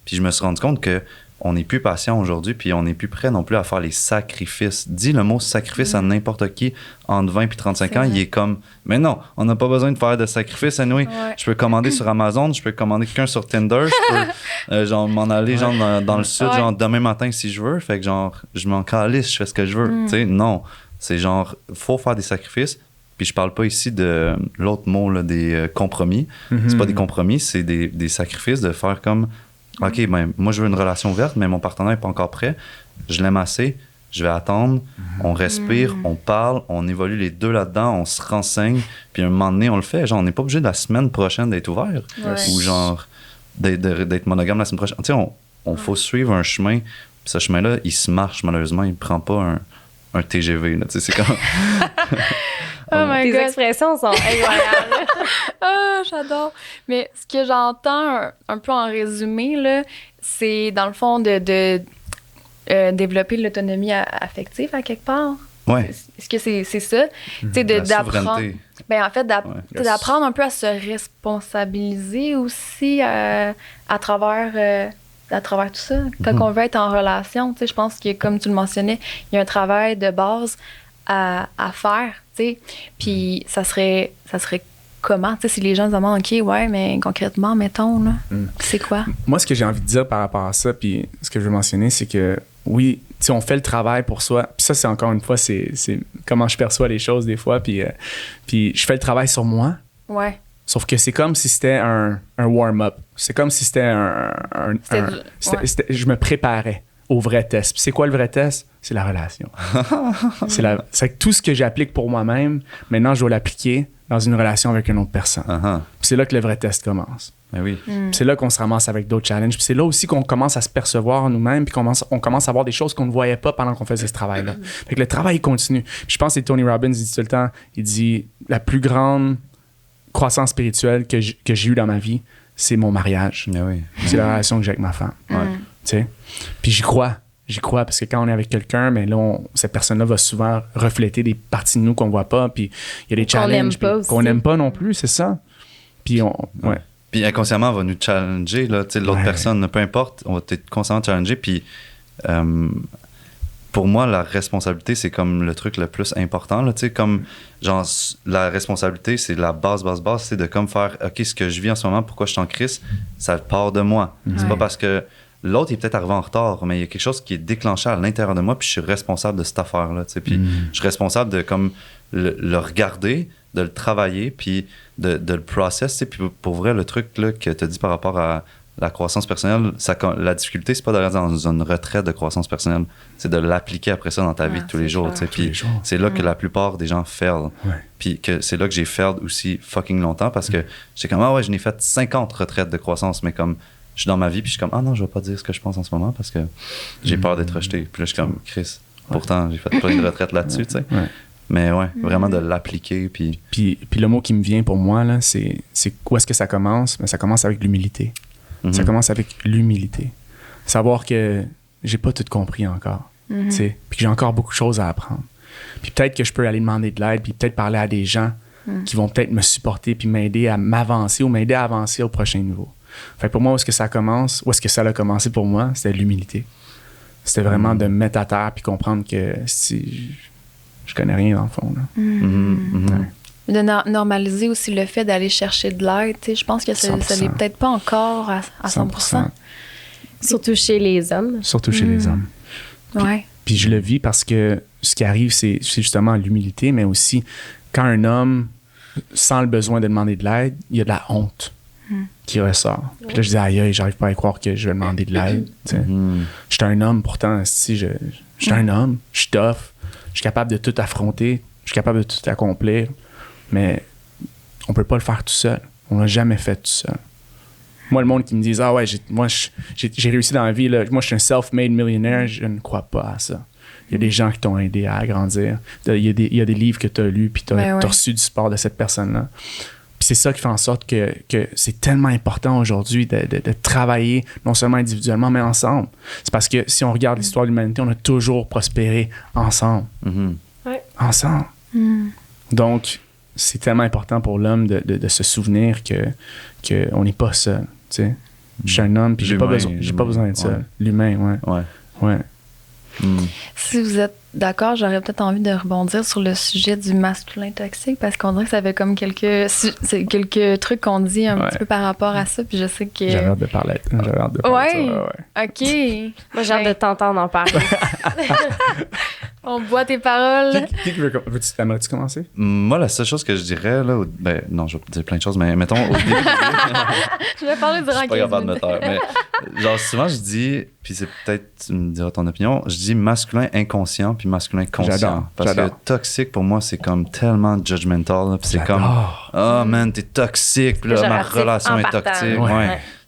Puis je me suis rendu compte que on n'est plus patient aujourd'hui, puis on n'est plus prêt non plus à faire les sacrifices. Dis le mot sacrifice à n'importe qui entre 20 et 35 ans, il est comme, mais non, on n'a pas besoin de faire de sacrifices. Anyway, je peux commander sur Amazon, je peux commander quelqu'un sur Tinder, je peux genre, m'en aller genre, dans le sud genre, demain matin si je veux. Fait que genre, je m'en calisse, je fais ce que je veux. Tu sais, non, c'est genre, faut faire des sacrifices. Puis je parle pas ici de l'autre mot, là, des compromis. C'est pas des compromis, c'est des sacrifices de faire comme, OK, ben, moi, je veux une relation ouverte, mais mon partenaire n'est pas encore prêt. Je l'aime assez. Je vais attendre. On respire, on parle, on évolue les deux là-dedans, on se renseigne. Puis à un moment donné, on le fait. Genre, on n'est pas obligé de la semaine prochaine d'être ouvert. Ou genre, d'être monogame la semaine prochaine. Tu sais, on faut suivre un chemin. Puis ce chemin-là, il se marche, malheureusement. Il ne prend pas un TGV. Là. Tu sais, c'est comme... Oh my Tes God. expressions sont incroyables. Ah, j'adore. Mais ce que j'entends un peu en résumé, là, c'est dans le fond de développer l'autonomie affective à quelque part. Ouais. Est-ce que c'est ça? Tu sais, d'apprendre. Ben, en fait, d'apprendre un peu à se responsabiliser aussi à travers tout ça. Quand on veut être en relation, tu sais, je pense que, comme tu le mentionnais, il y a un travail de base à faire, tu sais. Puis ça serait comment, tu sais, si les gens se demandent, OK, ouais, mais concrètement, mettons, là, c'est quoi? Moi, ce que j'ai envie de dire par rapport à ça, puis ce que je veux mentionner, c'est que oui, sais, on fait le travail pour soi. Puis ça, c'est encore une fois, c'est comment je perçois les choses des fois. Puis je fais le travail sur moi. Ouais. Sauf que c'est comme si c'était un warm-up. C'est comme si c'était je me préparais au vrai test. Puis c'est quoi le vrai test? C'est la relation. C'est que tout ce que j'applique pour moi-même, maintenant, je dois l'appliquer dans une relation avec une autre personne. Puis c'est là que le vrai test commence. Ben oui. Puis c'est là qu'on se ramasse avec d'autres challenges. Puis c'est là aussi qu'on commence à se percevoir nous-mêmes, puis on commence à voir des choses qu'on ne voyait pas pendant qu'on faisait ce travail-là. Fait que le travail, il continue. Puis je pense que c'est Tony Robbins, il dit tout le temps, il dit, la plus grande croissance spirituelle que j'ai eue dans ma vie, c'est mon mariage. Ben oui. C'est la relation que j'ai avec ma femme. Tu sais? Puis j'y crois. J'y crois parce que quand on est avec quelqu'un, mais là, cette personne-là va souvent refléter des parties de nous qu'on voit pas. Puis il y a des challenges qu'on n'aime pas non plus, c'est ça. Puis Puis inconsciemment, on va nous challenger. Là, l'autre personne, peu importe, on va être constamment challenger. Puis pour moi, la responsabilité, c'est comme le truc le plus important. Là, comme, genre, la responsabilité, c'est la base, c'est de comme faire, OK, ce que je vis en ce moment, pourquoi je suis en crise, ça part de moi. C'est pas parce que l'autre est peut-être arrivé en retard, mais il y a quelque chose qui est déclenché à l'intérieur de moi, puis je suis responsable de cette affaire-là. Puis je suis responsable de comme le regarder, de le travailler, puis de le process. Puis pour vrai, le truc là, que tu as dit par rapport à la croissance personnelle, la difficulté, c'est pas d'aller dans une retraite de croissance personnelle, c'est de l'appliquer après ça dans ta vie de tous les jours. Puis c'est là que la plupart des gens failent. Puis que c'est là que j'ai failed aussi fucking longtemps, parce que j'étais comme, je n'ai fait 50 retraites de croissance, mais comme je suis dans ma vie, puis je suis comme, non, je vais pas dire ce que je pense en ce moment parce que j'ai peur d'être rejeté. Puis là, je suis comme, Chris, pourtant, j'ai fait plein de retraites là-dessus, tu sais. Mais vraiment de l'appliquer. Puis le mot qui me vient pour moi, là, c'est où est-ce que ça commence? Mais ça commence avec l'humilité. Ça commence avec l'humilité. Savoir que j'ai pas tout compris encore, tu sais, puis que j'ai encore beaucoup de choses à apprendre. Puis peut-être que je peux aller demander de l'aide, puis peut-être parler à des gens qui vont peut-être me supporter, puis m'aider à m'avancer ou m'aider à avancer au prochain niveau. Fait que pour moi, où est-ce que ça commence? Où est-ce que ça a commencé pour moi? C'était l'humilité. C'était vraiment de me mettre à terre puis comprendre que si je connais rien dans le fond. Là. De normaliser aussi le fait d'aller chercher de l'aide. Je pense que ça l'est peut-être pas encore à 100%. Surtout chez les hommes. Surtout chez les hommes. Puis je le vis parce que ce qui arrive, c'est justement l'humilité, mais aussi quand un homme sent le besoin de demander de l'aide, il y a de la honte qui ressort. Puis là, je dis, aïe, j'arrive pas à y croire que je vais demander de l'aide. Je suis un homme, pourtant, si je suis un homme, je suis tough, je suis capable de tout affronter, je suis capable de tout accomplir, mais on peut pas le faire tout seul. On l'a jamais fait tout seul. Moi, le monde qui me dit, j'ai réussi dans la vie, là, moi, je suis un self-made millionnaire, je ne crois pas à ça. Il y a des gens qui t'ont aidé à grandir. Il y a des livres que tu as lus, puis tu as reçu du support de cette personne-là. Puis c'est ça qui fait en sorte que c'est tellement important aujourd'hui de travailler non seulement individuellement, mais ensemble. C'est parce que si on regarde l'histoire de l'humanité, on a toujours prospéré ensemble. Ensemble. Donc, c'est tellement important pour l'homme de se souvenir qu'on n'est pas seul. Tu sais. Je suis un homme, puis j'ai pas besoin d'être seul. L'humain, ouais. Si vous êtes d'accord, j'aurais peut-être envie de rebondir sur le sujet du masculin toxique, parce qu'on dirait que ça fait comme quelques trucs qu'on dit un petit peu par rapport à ça, puis je sais que... J'avais hâte de parler de ça. OK. Moi, j'ai hâte de t'entendre en parler. On boit tes paroles. T'aimerais-tu commencer? Moi, la seule chose que je dirais, là, non, je vais dire plein de choses, mais mettons, au début... Je vais parler durant 15 minutes. Je suis pas capable de me taire, mais genre, souvent, je dis, puis c'est peut-être, tu me diras ton opinion, je dis masculin inconscient puis masculin conscient. Parce que toxique, pour moi, c'est comme tellement judgmental, là, puis c'est comme, man, t'es toxique, puis là, ma relation est toxique.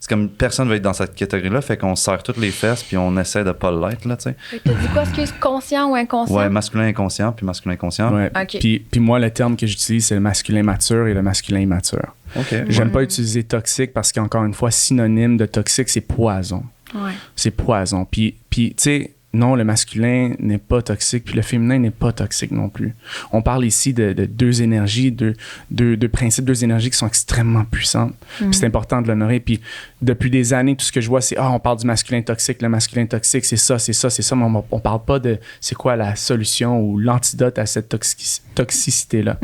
C'est comme personne veut être dans cette catégorie-là, fait qu'on serre toutes les fesses puis on essaie de pas l'être, là, tu sais. T'as dit quoi, est-ce que c'est conscient ou inconscient? Ouais, masculin inconscient puis masculin inconscient. Ouais. Puis moi, le terme que j'utilise, c'est le masculin mature et le masculin immature. J'aime pas utiliser toxique parce qu'encore une fois, synonyme de toxique, c'est poison. C'est poison. Puis tu sais, non, le masculin n'est pas toxique, puis le féminin n'est pas toxique non plus. On parle ici de deux énergies, deux principes, deux énergies qui sont extrêmement puissantes. Puis c'est important de l'honorer. Puis depuis des années, tout ce que je vois, c'est on parle du masculin toxique, le masculin toxique, c'est ça, mais on parle pas de c'est quoi la solution ou l'antidote à cette toxicité-là.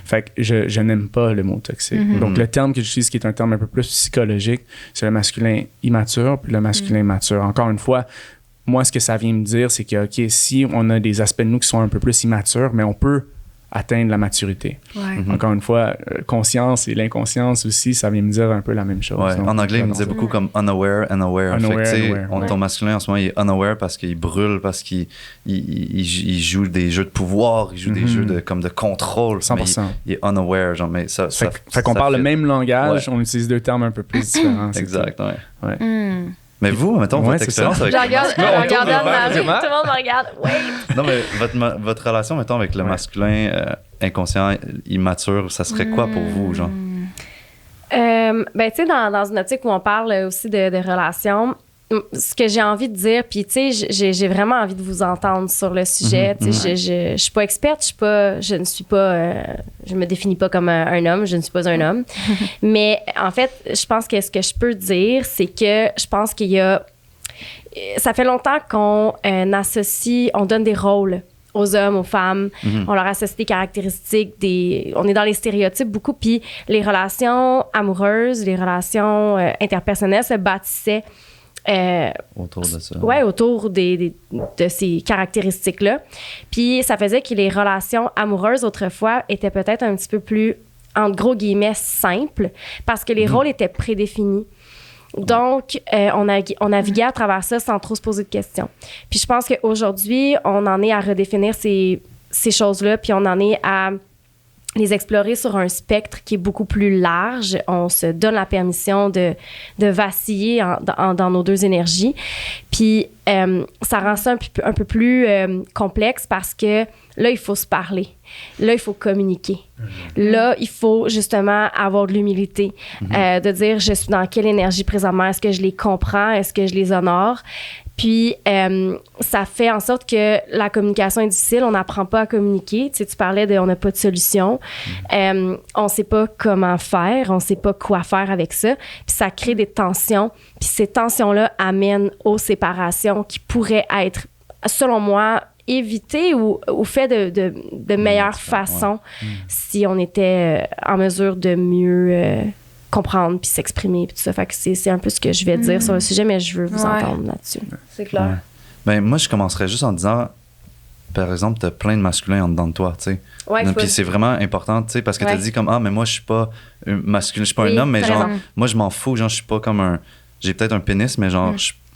Fait que je n'aime pas le mot toxique. Donc le terme que j'utilise, qui est un terme un peu plus psychologique, c'est le masculin immature puis le masculin mature. Encore une fois, moi, ce que ça vient me dire, c'est que, OK, si on a des aspects de nous qui sont un peu plus immatures, mais on peut atteindre la maturité. Ouais. Encore une fois, conscience et l'inconscience aussi, ça vient me dire un peu la même chose. Ouais. Donc, En anglais, il me disait beaucoup comme unaware and aware. Unaware, fait que, aware, ton masculin, en ce moment, il est unaware parce qu'il brûle, parce qu'il il joue des jeux de pouvoir, il joue des jeux de contrôle. 100%. Il est unaware. Genre, mais ça, fait qu'on parle le même langage, on utilise deux termes un peu plus différents. Exact, ouais. Mm. Mais vous, mettons, votre expérience avec... Je regarde Anne-Marie, tout le monde me regarde. Wait! Non, mais votre relation, mettons, avec le masculin inconscient, immature, ça serait quoi pour vous, genre? Ben, tu sais, dans une optique où on parle aussi de relations, ce que j'ai envie de dire, puis tu sais, j'ai vraiment envie de vous entendre sur le sujet. Tu sais, je suis pas experte, je me définis pas comme un homme, je ne suis pas un homme. Mais en fait, je pense que ce que je peux dire, c'est que je pense qu'il y a... Ça fait longtemps qu'on associe, on donne des rôles aux hommes, aux femmes. On leur associe des caractéristiques, on est dans les stéréotypes beaucoup, puis les relations amoureuses, les relations interpersonnelles se bâtissaient Autour de ça. ouais, autour de ces caractéristiques-là. Puis ça faisait que les relations amoureuses autrefois étaient peut-être un petit peu plus, entre gros guillemets, simples, parce que les rôles étaient prédéfinis. Donc, on naviguait à travers ça sans trop se poser de questions. Puis je pense qu'aujourd'hui, on en est à redéfinir ces choses-là, puis on en est à les explorer sur un spectre qui est beaucoup plus large. On se donne la permission de vaciller dans nos deux énergies. Puis, ça rend ça un peu plus complexe parce que là, il faut se parler. Là, il faut communiquer. Là, il faut justement avoir de l'humilité, de dire je suis dans quelle énergie présentement, est-ce que je les comprends, est-ce que je les honore. Puis, ça fait en sorte que la communication est difficile. On n'apprend pas à communiquer. Tu sais, tu parlais on n'a pas de solution. On ne sait pas comment faire. On ne sait pas quoi faire avec ça. Puis, ça crée des tensions. Puis, ces tensions-là amènent aux séparations qui pourraient être, selon moi, évitées ou faites de meilleure façon si on était en mesure de mieux... comprendre puis s'exprimer puis tout ça. Fait que c'est un peu ce que je vais dire sur le sujet, mais je veux vous entendre là-dessus. C'est clair. Ouais. Ben, moi, je commencerais juste en disant, par exemple, t'as plein de masculins en dedans de toi, tu sais. Ouais, puis c'est vraiment important, tu sais, parce que t'as dit comme, mais moi, je suis pas un masculin, je suis pas un homme, mais genre, moi, je m'en fous, genre, je suis pas comme j'ai peut-être un pénis, mais genre,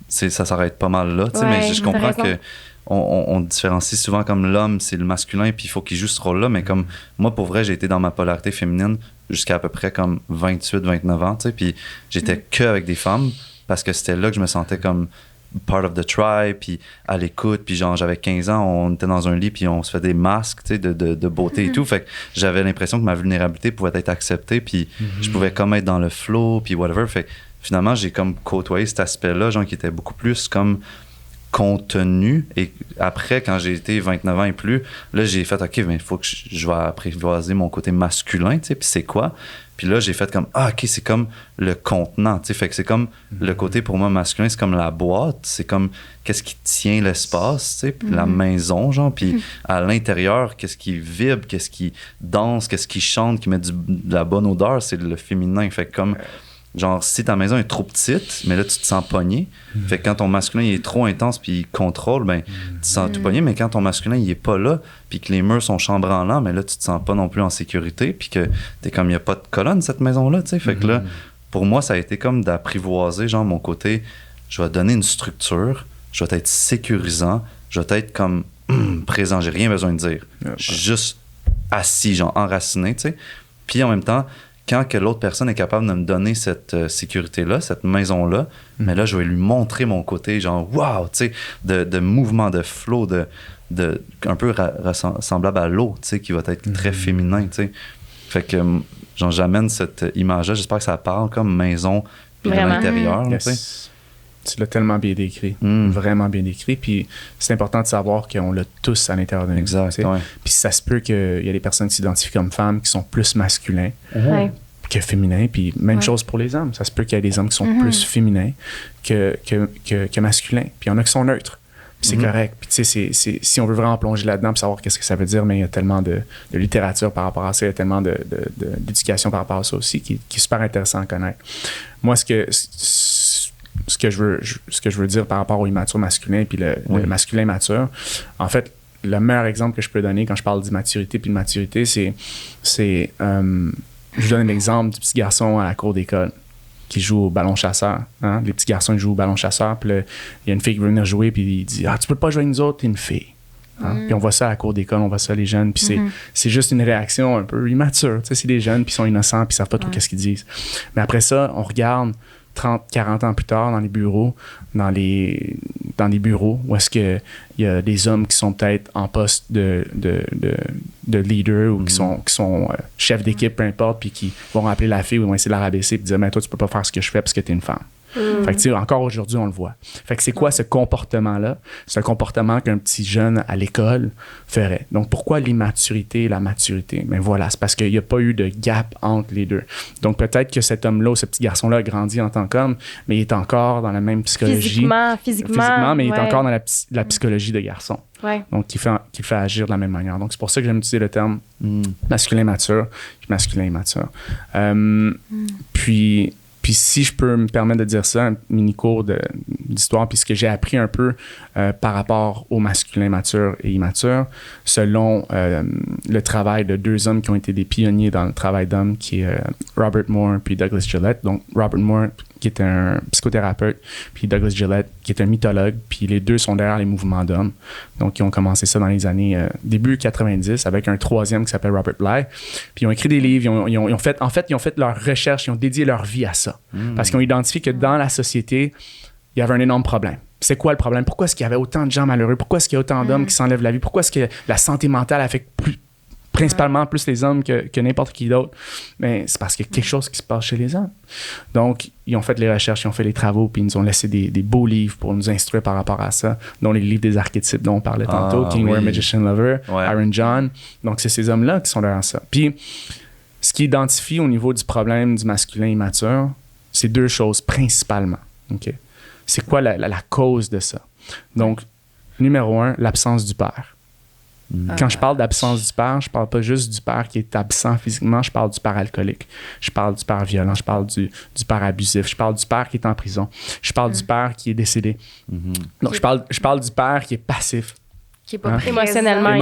ça s'arrête pas mal là, tu sais, mais je comprends que on différencie souvent comme l'homme, c'est le masculin, puis il faut qu'il joue ce rôle-là, mais comme moi, pour vrai, j'ai été dans ma polarité féminine jusqu'à peu près comme 28, 29 ans, tu sais, puis j'étais que avec des femmes parce que c'était là que je me sentais comme part of the tribe, puis à l'écoute, puis genre j'avais 15 ans, on était dans un lit, puis on se fait des masques, tu sais, de beauté et tout, fait que j'avais l'impression que ma vulnérabilité pouvait être acceptée, puis je pouvais comme être dans le flow, puis whatever, fait que finalement, j'ai comme côtoyé cet aspect-là, genre qui était beaucoup plus comme contenu. Et après, quand j'ai été 29 ans et plus, là, j'ai fait, OK, mais il faut que je vais apprivoiser mon côté masculin, tu sais, puis c'est quoi? Puis là, j'ai fait comme, OK, c'est comme le contenant, tu sais, fait que c'est comme le côté, pour moi, masculin, c'est comme la boîte, c'est comme qu'est-ce qui tient l'espace, tu sais, puis la maison, genre, puis à l'intérieur, qu'est-ce qui vibre, qu'est-ce qui danse, qu'est-ce qui chante, qui met de la bonne odeur, c'est le féminin, fait que comme... Genre, si ta maison est trop petite, mais là, tu te sens pogné. Fait que quand ton masculin il est trop intense puis il contrôle, ben, tu te sens tout pogné. Mais quand ton masculin, il est pas là, puis que les murs sont chambranlants, mais là, tu te sens pas non plus en sécurité, puis que t'es comme, il y a pas de colonne, cette maison-là, tu sais. Fait que là, pour moi, ça a été comme d'apprivoiser, genre, mon côté, je vais donner une structure, je vais être sécurisant, je vais être comme présent, j'ai rien besoin de dire. Je suis juste assis, genre, enraciné, tu sais. Puis en même temps, quand que l'autre personne est capable de me donner cette sécurité-là, cette maison-là, mais là, je vais lui montrer mon côté, genre, wow, tu sais, de mouvement, de flow, un peu semblable à l'eau, tu sais, qui va être très féminin, tu sais. Fait que, genre, j'amène cette image-là, j'espère que ça parle comme maison, puis de l'intérieur, tu sais. Tu l'as tellement bien décrit, vraiment bien décrit. Puis c'est important de savoir qu'on l'a tous à l'intérieur de nous. Exact. Ouais. Puis ça se peut qu'il y a des personnes qui s'identifient comme femmes qui sont plus masculins que féminins. Puis même chose pour les hommes. Ça se peut qu'il y ait des hommes qui sont plus féminins que masculins. Puis il y en a qui sont neutres. Puis c'est correct. Puis tu sais, si on veut vraiment plonger là-dedans puis savoir qu'est-ce que ça veut dire, mais il y a tellement de littérature par rapport à ça, il y a tellement d'éducation par rapport à ça aussi qui est super intéressant à connaître. Moi, ce que je veux dire par rapport au immature masculin puis le masculin mature, en fait, le meilleur exemple que je peux donner quand je parle d'immaturité puis de maturité, c'est je donne l'exemple du petit garçon à la cour d'école qui joue au ballon chasseur. Hein? Les petits garçons, ils jouent au ballon chasseur, puis il y a une fille qui veut venir jouer, puis il dit « Ah, tu peux pas jouer avec nous autres, t'es une fille. » Hein? Puis on voit ça à la cour d'école, on voit ça les jeunes, puis c'est juste une réaction un peu immature. Tu sais, c'est des jeunes, puis ils sont innocents, puis ils savent pas trop qu'est-ce qu'ils disent. Mais après ça, on regarde 30, 40 ans plus tard dans les bureaux, dans les bureaux où est-ce qu'il y a des hommes qui sont peut-être en poste de leader ou qui sont chefs d'équipe, peu importe, puis qui vont rappeler la fille ou vont essayer de la rabaisser et dire « Mais toi, tu peux pas faire ce que je fais parce que tu es une femme. » Fait que, tu sais, encore aujourd'hui, on le voit. Fait que c'est quoi ce comportement-là? C'est un comportement qu'un petit jeune à l'école ferait. Donc, pourquoi l'immaturité et la maturité? Ben voilà, c'est parce qu'il n'y a pas eu de gap entre les deux. Donc, peut-être que cet homme-là ou ce petit garçon-là a grandi en tant qu'homme, mais il est encore dans la même psychologie. Physiquement, mais il est encore dans la psychologie de garçon. Ouais. Donc, qui fait agir de la même manière. Donc, c'est pour ça que j'aime utiliser le terme masculin mature puis masculin immature. Puis si je peux me permettre de dire ça, un mini-cours d'histoire, puis ce que j'ai appris un peu par rapport au masculin mature et immature, selon le travail de deux hommes qui ont été des pionniers dans le travail d'homme, qui est Robert Moore puis Douglas Gillette. Donc, Robert Moore, qui est un psychothérapeute, puis Douglas Gillette, qui est un mythologue, puis les deux sont derrière les mouvements d'hommes. Donc, ils ont commencé ça dans les années début 90 avec un troisième qui s'appelle Robert Bly. Puis ils ont écrit des livres, ils ont fait leur recherche, ils ont dédié leur vie à ça. Parce qu'ils ont identifié que dans la société, il y avait un énorme problème. C'est quoi le problème? Pourquoi est-ce qu'il y avait autant de gens malheureux? Pourquoi est-ce qu'il y a autant d'hommes qui s'enlèvent la vie? Pourquoi est-ce que la santé mentale affecte principalement plus les hommes que n'importe qui d'autre? Mais c'est parce qu'il y a quelque chose qui se passe chez les hommes. Donc, ils ont fait les recherches, ils ont fait les travaux, puis ils nous ont laissé des beaux livres pour nous instruire par rapport à ça, dont les livres des archétypes dont on parlait tantôt, King Lear, Magician Lover, Iron John. Donc, c'est ces hommes-là qui sont derrière ça. Puis, ce qui identifie au niveau du problème du masculin immature, c'est deux choses principalement. Okay? C'est quoi la cause de ça? Donc, numéro 1, l'absence du père. Quand je parle d'absence du père, je parle pas juste du père qui est absent physiquement, je parle du père alcoolique, je parle du père violent, je parle du père abusif, je parle du père qui est en prison, je parle du père qui est décédé. Donc, je parle du père qui est passif. Qui est pas émotionnellement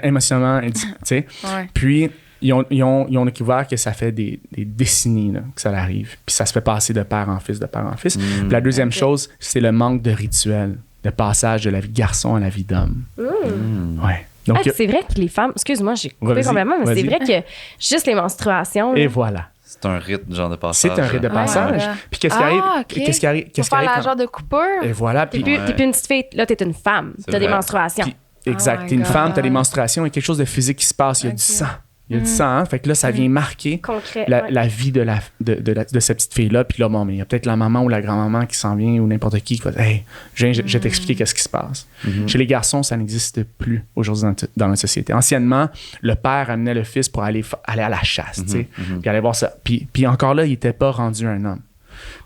émotionnellement, tu sais. Puis, ils ont découvert que ça fait des décennies là, que ça arrive. Puis ça se fait passer de père en fils, de père en fils. Puis la deuxième chose, c'est le manque de rituel, de passage de la vie de garçon à la vie d'homme. Ouais. Donc, c'est vrai que les femmes... Excuse-moi, j'ai coupé complètement, mais c'est vrai que juste les menstruations... Et voilà. C'est un rythme genre de passage. C'est un rythme de passage. Puis qu'est-ce qui arrive? Qu'est-ce qui arrive? Pour faire la genre de coupure. Et voilà. T'es plus une petite fille, là, t'es une femme. T'as des menstruations. Puis, exact. T'es une femme, t'as des menstruations, il y a quelque chose de physique qui se passe, il y a du sang. Il y a du sang, hein? Fait que là, ça vient marquer la vie de cette petite fille-là. Puis là, bon, mais il y a peut-être la maman ou la grand-maman qui s'en vient ou n'importe qui va dire « Hey, je vais t'expliquer qu'est-ce qui se passe. Chez les garçons, ça n'existe plus aujourd'hui dans la société. Anciennement, le père amenait le fils pour aller à la chasse, tu sais, puis aller voir ça. Puis encore là, il n'était pas rendu un homme.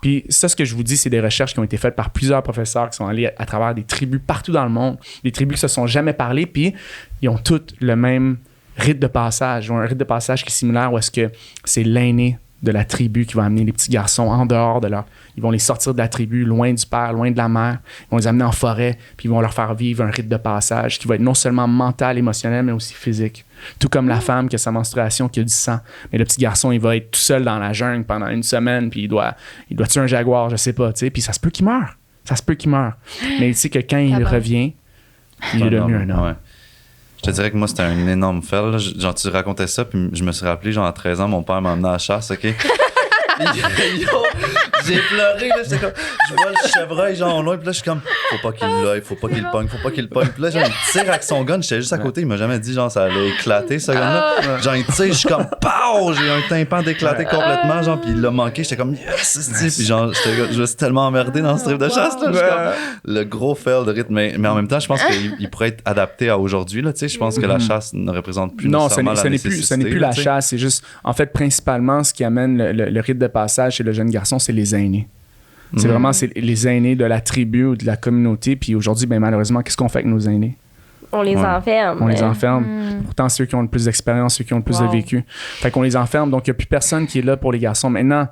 Puis ça, ce que je vous dis, c'est des recherches qui ont été faites par plusieurs professeurs qui sont allés à travers des tribus partout dans le monde, des tribus qui se sont jamais parlé, puis ils ont toutes le même rite de passage, ou un rite de passage qui est similaire où est-ce que c'est l'aîné de la tribu qui va amener les petits garçons en dehors de leur... Ils vont les sortir de la tribu, loin du père, loin de la mère. Ils vont les amener en forêt, puis ils vont leur faire vivre un rite de passage qui va être non seulement mental, émotionnel, mais aussi physique. Tout comme la femme qui a sa menstruation, qui a du sang. Mais le petit garçon, il va être tout seul dans la jungle pendant une semaine, puis il doit tuer un jaguar, je sais pas, tu sais, puis ça se peut qu'il meure. Mais il sait que quand il revient, il est devenu un homme. Ouais. Je te dirais que moi, c'était un énorme fail. Là. Genre, tu racontais ça, puis je me suis rappelé, genre, à 13 ans, mon père m'a emmené à la chasse, OK? J'ai pleuré, là, j'étais comme... Je vois le chevreuil, genre, loin, puis là, je suis comme... Faut pas qu'il l'œil, faut pas qu'il le pogne. Puis là, genre, il tire avec son gun, j'étais juste à côté, il m'a jamais dit, genre, ça allait éclater, ce gun-là. Genre, il tire, je suis comme... Pow! J'ai un tympan d'éclater complètement, genre, puis il l'a manqué, j'étais comme... Yes! Puis genre, je me suis tellement emmerdé dans ce trip de chasse, là. Je suis comme... Le gros fail de rythme. Mais en même temps, je pense qu'il pourrait être adapté à aujourd'hui, là, tu sais. Je pense que la chasse ne représente plus nécessairement la nécessité. Ce n'est plus la chasse, c'est juste... En fait, principalement, ce qui amène le rite de passage chez le jeune garçon, c'est les aînés. C'est vraiment les aînés de la tribu ou de la communauté. Puis aujourd'hui, ben, malheureusement, qu'est-ce qu'on fait avec nos aînés? On les enferme. On les enferme. Pourtant, ceux qui ont le plus d'expérience, ceux qui ont le plus de vécu. Fait qu'on les enferme, donc il n'y a plus personne qui est là pour les garçons. Maintenant,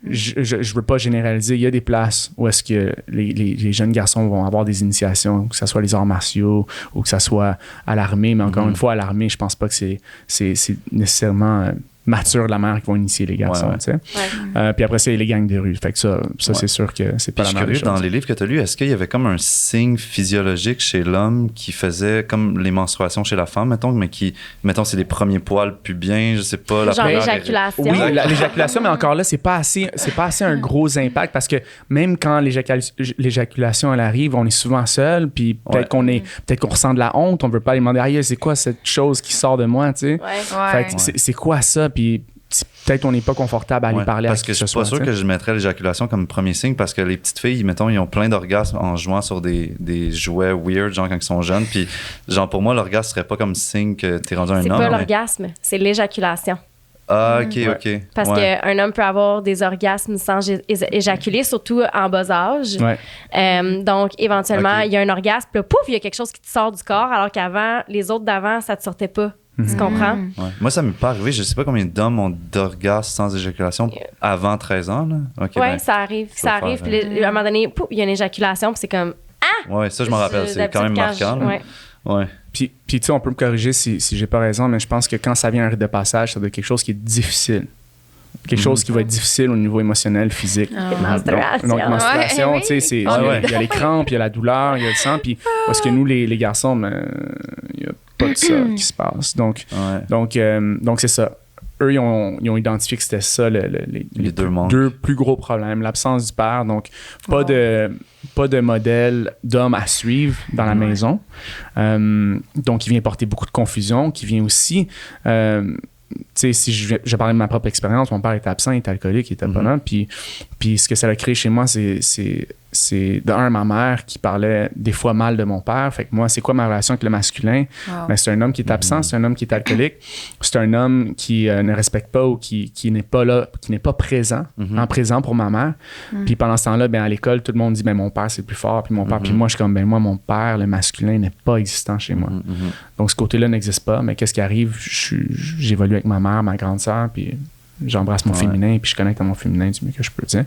je veux pas généraliser. Il y a des places où est-ce que les jeunes garçons vont avoir des initiations, que ce soit les arts martiaux ou que ce soit à l'armée. Mais encore une fois, à l'armée, je pense pas que c'est nécessairement mature de la mère qui vont initier les garçons. Tu sais. Puis après ça, il y a les gangs de rue. Fait que ça c'est sûr que c'est pas la meilleure chose. Dans les livres que tu as lus, est-ce qu'il y avait comme un signe physiologique chez l'homme qui faisait comme les menstruations chez la femme, mettons, mais qui, mettons, c'est les premiers poils pubiens, je sais pas. La genre l'éjaculation. Oui, l'éjaculation, mais encore là, c'est pas assez un gros impact parce que même quand l'éjaculation elle arrive, on est souvent seul, puis peut-être qu'on ressent de la honte, on veut pas aller demander « c'est quoi cette chose qui sort de moi », tu sais. Fait que c'est quoi ça? Puis peut-être on n'est pas confortable à aller parler à parce que je suis pas sûr que je mettrais l'éjaculation comme premier signe parce que les petites filles, mettons, ils ont plein d'orgasmes en jouant sur des jouets weird, genre quand ils sont jeunes. Puis, genre, pour moi, l'orgasme serait pas comme signe que t'es rendu un homme. C'est pas l'orgasme, c'est l'éjaculation. Ah, OK. Parce qu'un homme peut avoir des orgasmes sans éjaculer, surtout en bas âge. Donc, éventuellement, il y a un orgasme, puis là, pouf, il y a quelque chose qui te sort du corps, alors qu'avant, les autres d'avant, ça te sortait pas. Tu comprends? Moi, ça m'est pas arrivé. Je sais pas combien d'hommes ont d'orgasme sans éjaculation avant 13 ans. Là. Ça arrive. Ça arrive. Puis à un moment donné, pouf, il y a une éjaculation, puis c'est comme « Ah! » Ouais, ça, je m'en rappelle. C'est quand même marquant. Puis tu sais, on peut me corriger si j'ai pas raison, mais je pense que quand ça vient un rite de passage, ça doit être quelque chose qui est difficile. Quelque chose qui va être difficile au niveau émotionnel, physique. Donc, menstruation, tu sais, il y a les crampes, il y a la douleur, il y a le sang. Puis parce que nous, les garçons, il n'y a pas de ça qui se passe. Donc c'est ça. Eux, ils ont identifié que c'était ça les deux plus gros problèmes. L'absence du père, donc pas de modèle d'homme à suivre dans la maison. Donc, il vient porter beaucoup de confusion, qui vient aussi... tu sais, si je parlais de ma propre expérience, mon père était absent, il était alcoolique, il était pas là. Puis ce que ça a créé chez moi, c'est d'un, ma mère qui parlait des fois mal de mon père. Fait que moi, c'est quoi ma relation avec le masculin? Ben, c'est un homme qui est absent, c'est un homme qui est alcoolique, c'est un homme qui ne respecte pas ou qui n'est pas là, qui n'est pas présent, présent pour ma mère. Puis pendant ce temps-là, ben, à l'école, tout le monde dit ben, mon père, c'est le plus fort. Puis mon père, puis moi, je suis comme ben, moi, mon père, le masculin, n'est pas existant chez moi. Donc ce côté-là n'existe pas. Mais qu'est-ce qui arrive? J'évolue avec ma mère, ma grande sœur, puis j'embrasse mon féminin, puis je connecte à mon féminin du mieux que je peux dire.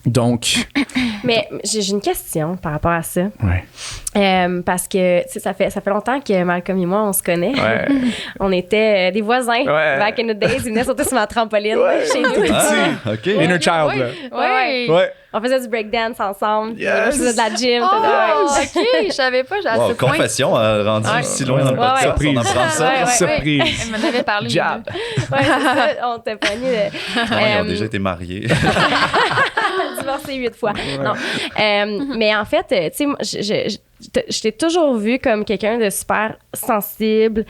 Donc... Mais j'ai une question par rapport à ça. Parce que ça fait longtemps que Malcolm et moi, on se connaît. On était des voisins. Back in the days, ils venaient sauter sur ma trampoline chez nous. OK. Inner child, là. On faisait du breakdance ensemble. On faisait de la gym. OK, je savais pas. J'ai assez confession, rendu si loin dans le podcast. Surprise. On apprend ça. Surprise. Elle m'en avait parlé. Jab. C'est ça. On t'est pogné. Ils ont déjà été mariés. Divorcé 8 fois. Non. Mais en fait, tu sais, je t'ai toujours vu comme quelqu'un de super sensible,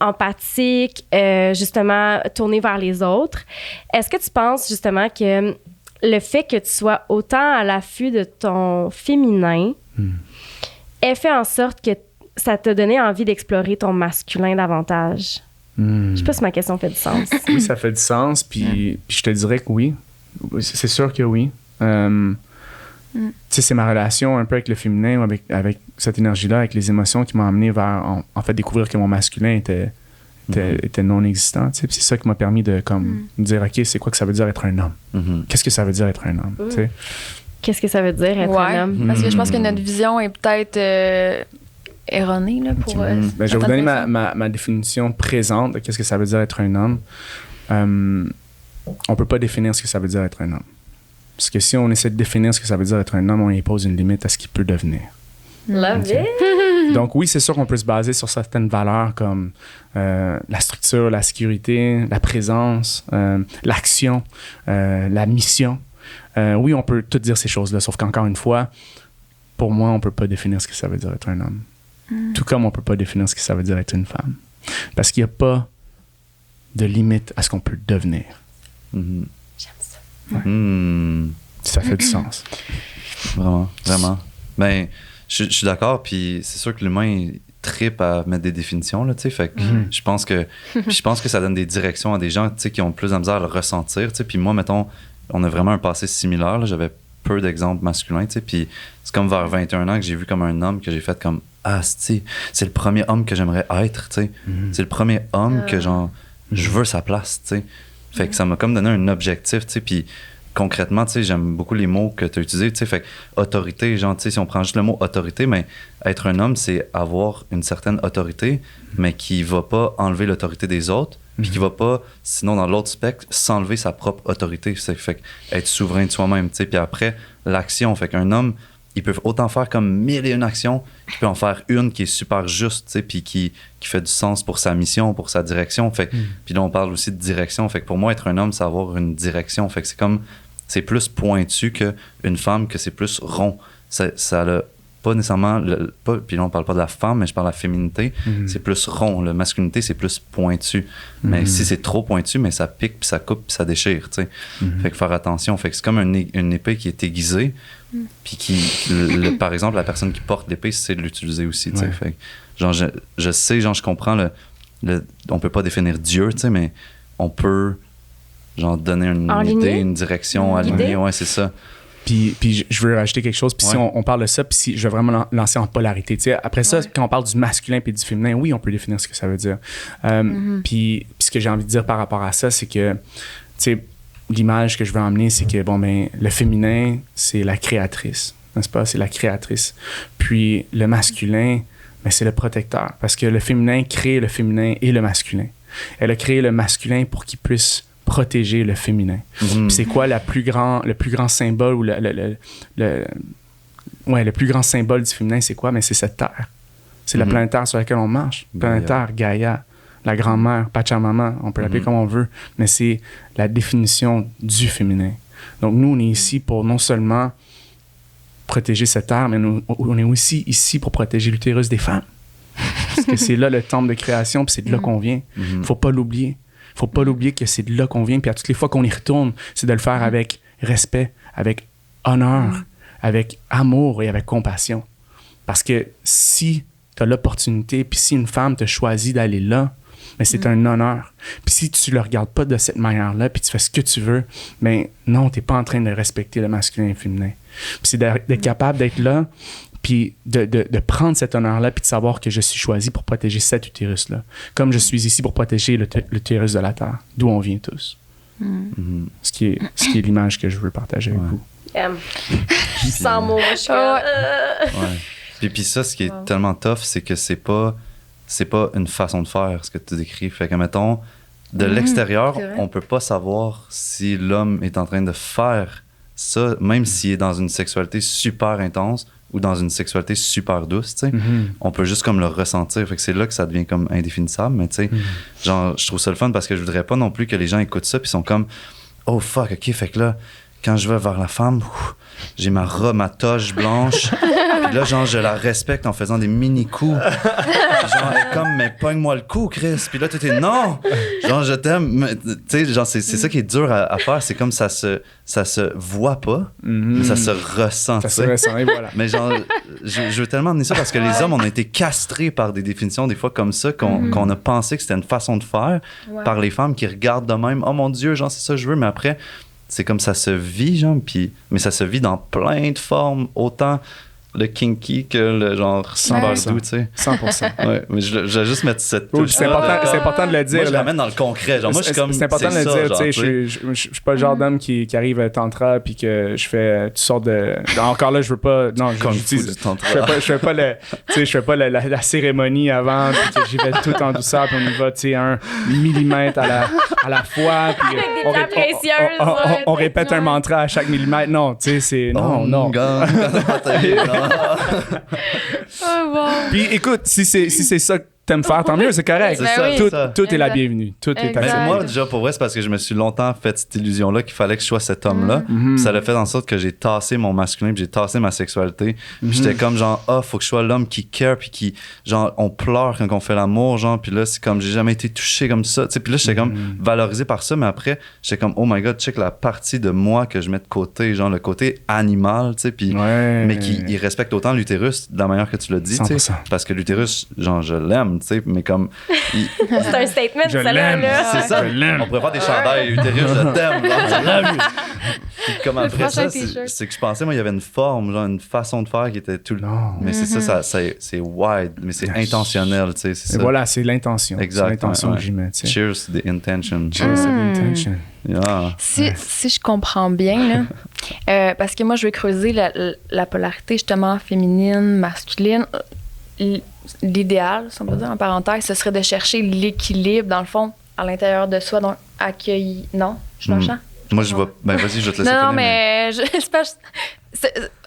empathique, justement tourné vers les autres. Est-ce que tu penses justement que le fait que tu sois autant à l'affût de ton féminin ait fait en sorte que ça t'a donné envie d'explorer ton masculin davantage? Je sais pas si ma question fait du sens. Oui, ça fait du sens, puis je te dirais que oui. C'est sûr que oui. Tu sais, c'est ma relation un peu avec le féminin, avec cette énergie-là, avec les émotions qui m'ont amené vers, en fait, découvrir que mon masculin était non existant. Tu sais. C'est ça qui m'a permis de me dire, OK, c'est quoi que ça veut dire être un homme? Qu'est-ce que ça veut dire être un homme? Tu sais? Qu'est-ce que ça veut dire être un homme? Parce que je pense que notre vision est peut-être erronée là, pour... Ben, je vais vous donner ma définition présente de qu'est-ce que ça veut dire être un homme. On peut pas définir ce que ça veut dire être un homme. Parce que si on essaie de définir ce que ça veut dire être un homme, on impose une limite à ce qu'il peut devenir. Love it! Donc oui, c'est sûr qu'on peut se baser sur certaines valeurs comme la structure, la sécurité, la présence, l'action, la mission. Oui, on peut tout dire ces choses-là, sauf qu'encore une fois, pour moi, on peut pas définir ce que ça veut dire être un homme. Tout comme on peut pas définir ce que ça veut dire être une femme. Parce qu'il n'y a pas de limite à ce qu'on peut devenir. J'aime ça. Ça fait du sens. Vraiment. Ben, je suis d'accord, puis c'est sûr que l'humain trippe à mettre des définitions, là, tu sais, fait que je pense que ça donne des directions à des gens, tu sais, qui ont plus de misère à le ressentir, tu sais, puis moi, mettons, on a vraiment un passé similaire, là, j'avais peu d'exemples masculins, tu sais. Puis c'est comme vers 21 ans que j'ai vu comme un homme que j'ai fait comme ah, c'est le premier homme que j'aimerais être, tu sais. C'est le premier homme que genre je veux sa place, tu sais. Fait que ça m'a comme donné un objectif, tu sais. Puis concrètement, tu sais, j'aime beaucoup les mots que tu as utilisés, tu sais. Fait que autorité, genre, tu sais, si on prend juste le mot autorité, mais être un homme, c'est avoir une certaine autorité, mais qui va pas enlever l'autorité des autres, puis qui va pas, sinon dans l'autre spectre, s'enlever sa propre autorité. Fait que être souverain de soi-même, tu sais. Puis après, l'action. Fait qu'un homme, il peut autant faire comme 1001 actions, qu'il peut en faire une qui est super juste, tu sais, puis qui fait du sens pour sa mission, pour sa direction. Fait puis là, on parle aussi de direction. Fait que pour moi, être un homme, c'est avoir une direction. Fait que c'est plus pointu qu'une femme, que c'est plus rond. Ça a pas nécessairement... puis là, on parle pas de la femme, mais je parle de la féminité. C'est plus rond. La masculinité, c'est plus pointu. Mais si c'est trop pointu, mais ça pique, puis ça coupe, puis ça déchire, tu sais. Fait que faire attention. Fait que c'est comme une épée qui est aiguisée, puis par exemple, la personne qui porte l'épée, c'est de l'utiliser aussi, tu sais. Fait que, genre, je sais, genre, je comprends on peut pas définir Dieu, tu sais, mais on peut... genre donner une idée, une direction, aligner, ouais, c'est ça. Puis je veux rajouter quelque chose, puis si on parle de ça, puis si je veux vraiment lancer en polarité, tu sais, après ça, quand on parle du masculin puis du féminin, oui, on peut définir ce que ça veut dire. Puis ce que j'ai envie de dire par rapport à ça, c'est que, tu sais, l'image que je veux emmener, c'est que, bon, ben, le féminin, c'est la créatrice, n'est-ce pas? C'est la créatrice. Puis le masculin, ben, c'est le protecteur, parce que le féminin crée le féminin et le masculin. Elle a créé le masculin pour qu'il puisse protéger le féminin. Puis c'est quoi le plus grand symbole ou le plus grand symbole du féminin, c'est quoi? Mais c'est cette terre. C'est la planète Terre sur laquelle on marche. Planète Terre, Gaïa, la grand-mère, Pachamama, on peut l'appeler comme on veut, mais c'est la définition du féminin. Donc nous, on est ici pour non seulement protéger cette terre, mais on est aussi ici pour protéger l'utérus des femmes. Parce que c'est là le temple de création, puis c'est de là qu'on vient. Faut pas l'oublier. Faut pas l'oublier que c'est de là qu'on vient, puis à toutes les fois qu'on y retourne, c'est de le faire avec respect, avec honneur, avec amour et avec compassion. Parce que si tu as l'opportunité, puis si une femme te choisit d'aller là, mais c'est un honneur. Puis si tu le regardes pas de cette manière-là, puis tu fais ce que tu veux, mais non, t'es pas en train de respecter le masculin et le féminin. Puis c'est d'être capable d'être là, puis de prendre cet honneur-là, puis de savoir que je suis choisi pour protéger cet utérus-là. Comme je suis ici pour protéger l'utérus de la Terre, d'où on vient tous. Ce qui est l'image que je veux partager avec vous. Sans mots, je suis Puis ça, ce qui est tellement tough, c'est que c'est pas une façon de faire, ce que tu décris. Fait que, mettons, de l'extérieur, on peut pas savoir si l'homme est en train de faire ça, même s'il est dans une sexualité super intense ou dans une sexualité super douce, tu sais. On peut juste comme le ressentir. Fait que c'est là que ça devient comme indéfinissable, mais tu sais, genre, je trouve ça le fun parce que je voudrais pas non plus que les gens écoutent ça puis sont comme « Oh fuck, OK, fait que là, quand je vais vers la femme, j'ai ma robe, ma toge blanche. Puis là, genre, je la respecte en faisant des mini-coups. Genre, elle est comme, mais pogne-moi le cou, Chris. Puis là, tu es non! Genre, je t'aime. Tu sais, genre, c'est ça qui est dur à faire. C'est comme ça se voit pas, mais ça se ressent. Ça se ressent, et voilà. Mais genre, je veux tellement amener ça parce que les hommes, on a été castrés par des définitions, des fois comme ça, qu'on a pensé que c'était une façon de faire par les femmes qui regardent de même. Oh mon Dieu, genre, c'est ça que je veux. Mais après, c'est comme ça se vit, genre, mais ça se vit dans plein de formes, autant le kinky que le genre super doux, tu sais. 100%. Ouais, mais je vais juste mettre cette touche. C'est important de le dire. Moi, je l'amène dans le concret. Genre, moi, je suis comme. C'est important de le dire, tu sais. Je suis pas le genre d'homme qui arrive à tantra puis que je fais toutes sortes de. Encore là, je veux pas. Non, je fais pas la cérémonie avant puis que j'y vais tout en douceur puis on y va, tu sais, 1 millimètre à la fois. Puis on répète un mantra à chaque millimètre. Non, tu sais, c'est. Non. Puis écoute, si c'est ça que t'aimes faire, tant mieux, c'est correct. Tout est la bienvenue. Tout est accepté. Mais moi, déjà, pour vrai, c'est parce que je me suis longtemps fait cette illusion-là qu'il fallait que je sois cet homme-là. Ça l'a fait en sorte que j'ai tassé mon masculin puis j'ai tassé ma sexualité. Puis j'étais comme genre, faut que je sois l'homme qui care puis qui, genre, on pleure quand on fait l'amour, genre, puis là, c'est comme, j'ai jamais été touché comme ça. Puis là, j'étais comme valorisé par ça, mais après, j'étais comme, oh my god, check la partie de moi que je mets de côté, genre, le côté animal, tu sais, puis, mais qui il respecte autant l'utérus de la manière que tu l'as dit, tu sais. Parce que l'utérus, genre, je l'aime. Tu sais, mais comme c'est un statement, je ça l'aime, là. c'est ça, on pourrait faire des chandails utérus, je t'aime, je l'aime. Puis comme Le après prochain ça, t-shirt. c'est que je pensais, moi, il y avait une forme, genre une façon de faire qui était tout le... Non. Mais c'est ça, c'est wide, mais c'est intentionnel, tu sais, c'est Et ça. voilà, c'est l'intention. Exact, C'est l'intention ouais, que j'y mets, tu sais. Cheers to the intention. Cheers to the intention. Yeah. Si je comprends bien, là, parce que moi, je vais creuser la polarité justement féminine, masculine. L'idéal, si on peut dire en parenthèse, ce serait de chercher l'équilibre, dans le fond, à l'intérieur de soi, donc accueillir. Non, je suis dans le champ? Moi, je vois... Ben, vas-y, je vais te laisser Non, finir, mais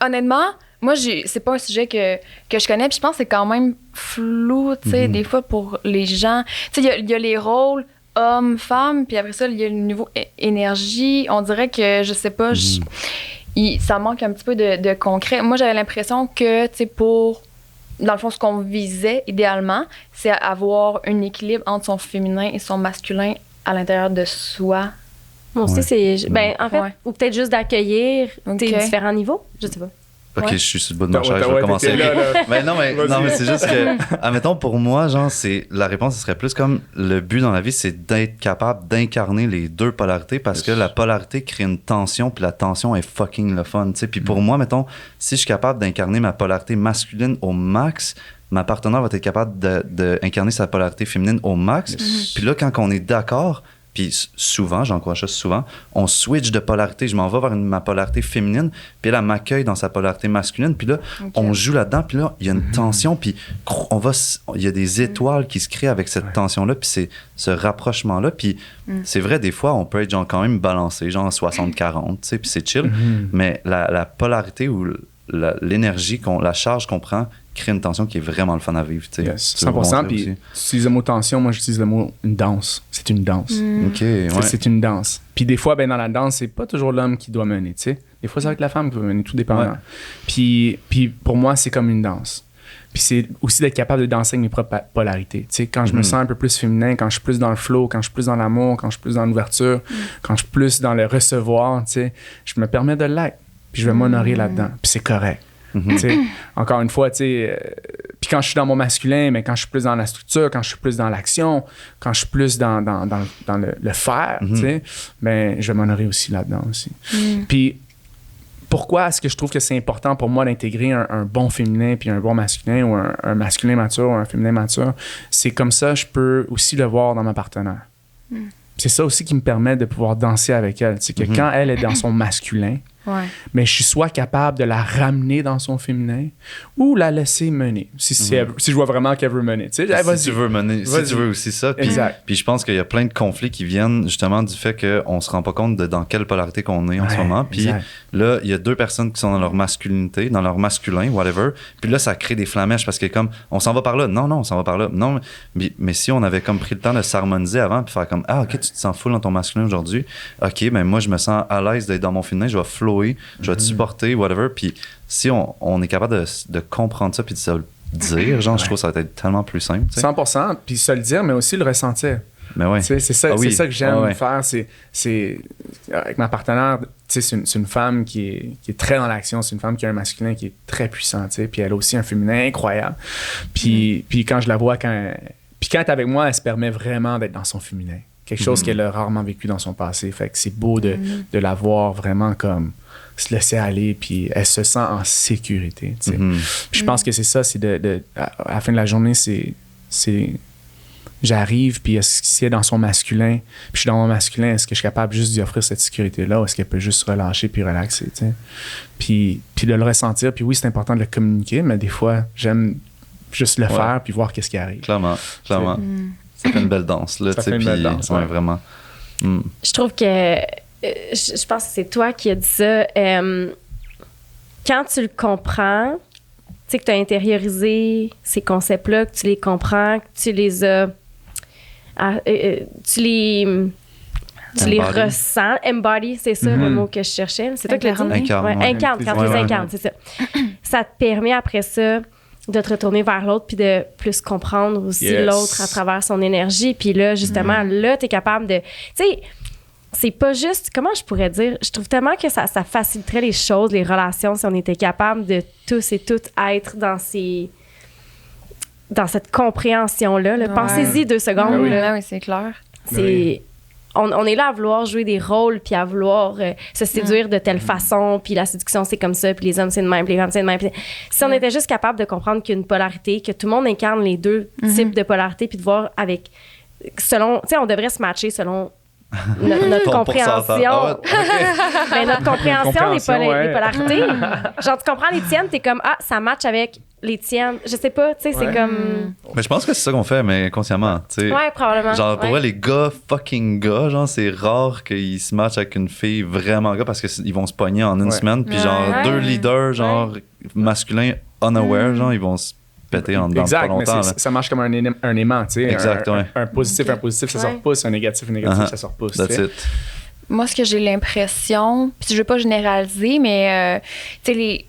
honnêtement, moi, c'est pas un sujet que je connais, puis je pense que c'est quand même flou, tu sais, des fois pour les gens. Tu sais, il y a les rôles hommes, femmes, puis après ça, il y a le niveau énergie. On dirait que, je sais pas, ça manque un petit peu de concret. Moi, j'avais l'impression que, tu sais, dans le fond, ce qu'on visait idéalement, c'est avoir un équilibre entre son féminin et son masculin à l'intérieur de soi. Moi aussi, c'est. Ben, en fait, Ouais. ou peut-être juste d'accueillir tes Ok. différents niveaux. Je sais pas. OK, Ouais. je suis sur le bout de ma chaise, je vais commencer. t'étais là, là. Mais non, mais c'est juste que, admettons, pour moi, genre, la réponse, ce serait plus comme le but dans la vie, c'est d'être capable d'incarner les deux polarités parce que la polarité crée une tension, puis la tension est fucking le fun, tu sais. Puis pour moi, mettons, si je suis capable d'incarner ma polarité masculine au max, ma partenaire va être capable d'incarner sa polarité féminine au max. Puis là, quand on est d'accord, puis souvent, j'encourage ça souvent, on switch de polarité. Je m'en vais vers ma polarité féminine, puis elle m'accueille dans sa polarité masculine. Puis là, on joue là-dedans, puis là, il y a une tension, puis il y a des étoiles qui se créent avec cette tension-là, puis c'est ce rapprochement-là. Puis c'est vrai, des fois, on peut être genre quand même balancé, genre 60-40, tu sais, puis c'est chill. Mais la polarité ou l'énergie, la charge qu'on prend, crée une tension qui est vraiment le fun à vivre. Tu sais. Yes, Tu veux 100%. montrer Puis aussi. tu utilises le mot tension, moi j'utilise le mot une danse. C'est une danse. OK, ouais. C'est une danse. Puis des fois, ben, dans la danse, c'est pas toujours l'homme qui doit mener, tu sais. Des fois, c'est avec la femme qui doit mener, tout dépendant. Ouais. Puis pour moi, c'est comme une danse. Puis c'est aussi d'être capable de danser avec mes propres polarités. Tu sais, quand je me sens un peu plus féminin, quand je suis plus dans le flow, quand je suis plus dans l'amour, quand je suis plus dans l'ouverture, quand je suis plus dans le recevoir, tu sais, je me permets de l'être. Puis je vais m'honorer là-dedans. Puis c'est correct. Tu sais, encore une fois, tu sais, puis quand je suis dans mon masculin, mais quand je suis plus dans la structure, quand je suis plus dans l'action, quand je suis plus dans le faire, tu sais, ben, je vais m'honorer aussi là-dedans aussi. Puis pourquoi est-ce que je trouve que c'est important pour moi d'intégrer un bon féminin puis un bon masculin ou un masculin mature ou un féminin mature? C'est comme ça, je peux aussi le voir dans ma partenaire. C'est ça aussi qui me permet de pouvoir danser avec elle. C'est que quand elle est dans son masculin, mais je suis soit capable de la ramener dans son féminin ou la laisser mener. Si je vois vraiment qu'elle veut mener. Tu sais, Si tu veux mener, si tu veux aussi ça. Puis, Exact. puis je pense qu'il y a plein de conflits qui viennent justement du fait qu'on se rend pas compte de dans quelle polarité qu'on est en ce moment. Puis exact. là, il y a deux personnes qui sont dans leur masculinité, dans leur masculin, whatever. Puis là, ça crée des flamèches parce que comme, on s'en va par là. Non, on s'en va par là. Non, mais si on avait comme pris le temps de s'harmoniser avant puis faire comme, ah, OK, tu te sens full dans ton masculin aujourd'hui. OK, ben moi, je me sens à l'aise d'être dans mon féminin. Je vais flower, je vais te supporter, whatever. Puis si on est capable de comprendre ça puis de se le dire, genre, je trouve que ça va être tellement plus simple. Tu sais. 100%, puis se le dire, mais aussi le ressentir. Mais ouais. Tu sais, c'est ça, Ah oui. c'est ça que j'aime Ah ouais. faire. C'est avec ma partenaire, tu sais, c'est une femme qui est très dans l'action. C'est une femme qui a un masculin qui est très puissant, tu sais, puis elle a aussi un féminin incroyable. Puis quand je la vois, quand elle est avec moi, elle se permet vraiment d'être dans son féminin. Quelque chose qu'elle a rarement vécu dans son passé. Fait que c'est beau de la voir vraiment comme se laisser aller, puis elle se sent en sécurité, tu sais. Puis je pense que c'est ça, c'est à la fin de la journée, c'est j'arrive, puis si elle est dans son masculin, puis je suis dans mon masculin, est-ce que je suis capable juste d'y offrir cette sécurité-là, ou est-ce qu'elle peut juste se relâcher puis relaxer, tu sais. Puis de le ressentir, puis oui, c'est important de le communiquer, mais des fois, j'aime juste le faire, puis voir qu'est-ce qui arrive. Clairement. Ça fait une belle danse, là, Ça tu sais. fait une belle danse, ouais, ouais. vraiment. Je trouve que je pense que c'est toi qui as dit ça. Quand tu le comprends, tu sais que tu as intériorisé ces concepts-là, que tu les comprends, que tu les as... tu les Embody. ressens. Embody, c'est ça le mot que je cherchais. C'est toi qui l'as dit? Incarne, Ouais, ouais. incarne, quand tu les incarnes, c'est ça. Ça te permet après ça de te retourner vers l'autre puis de plus comprendre aussi Yes. l'autre à travers son énergie. Puis là, justement, là, tu es capable de... Tu sais, c'est pas juste... Comment je pourrais dire? Je trouve tellement que ça faciliterait les choses, les relations, si on était capable de tous et toutes être dans cette compréhension-là. Là. Ouais. Pensez-y 2 secondes. Oui, là. oui, c'est clair. C'est on est là à vouloir jouer des rôles puis à vouloir se séduire de telle façon, puis la séduction, c'est comme ça, puis les hommes, c'est de même, puis les femmes, c'est de même. Puis si on était juste capable de comprendre qu'une polarité, que tout le monde incarne les deux types de polarité, puis de voir avec... selon... Tu sais, on devrait se matcher selon... notre compréhension. Mais notre compréhension des polarités. Genre, tu comprends les tiennes, t'es comme, ça match avec les tiennes. Je sais pas, tu sais, c'est comme. Mais je pense que c'est ça qu'on fait, mais inconsciemment, tu sais. Ouais, probablement. Genre, pour vrai, les gars, fucking gars, genre, c'est rare qu'ils se matchent avec une fille vraiment gars parce qu'ils vont se pogner en une semaine. Puis, genre, deux leaders, genre, masculins, unaware, genre, ils vont se péter en dedans pas longtemps. Mais ça marche comme un aimant, tu sais. Exact, un positif, ça se repousse, un négatif, ça se repousse. That's it. Moi, ce que j'ai l'impression, puis je veux pas généraliser, mais tu sais,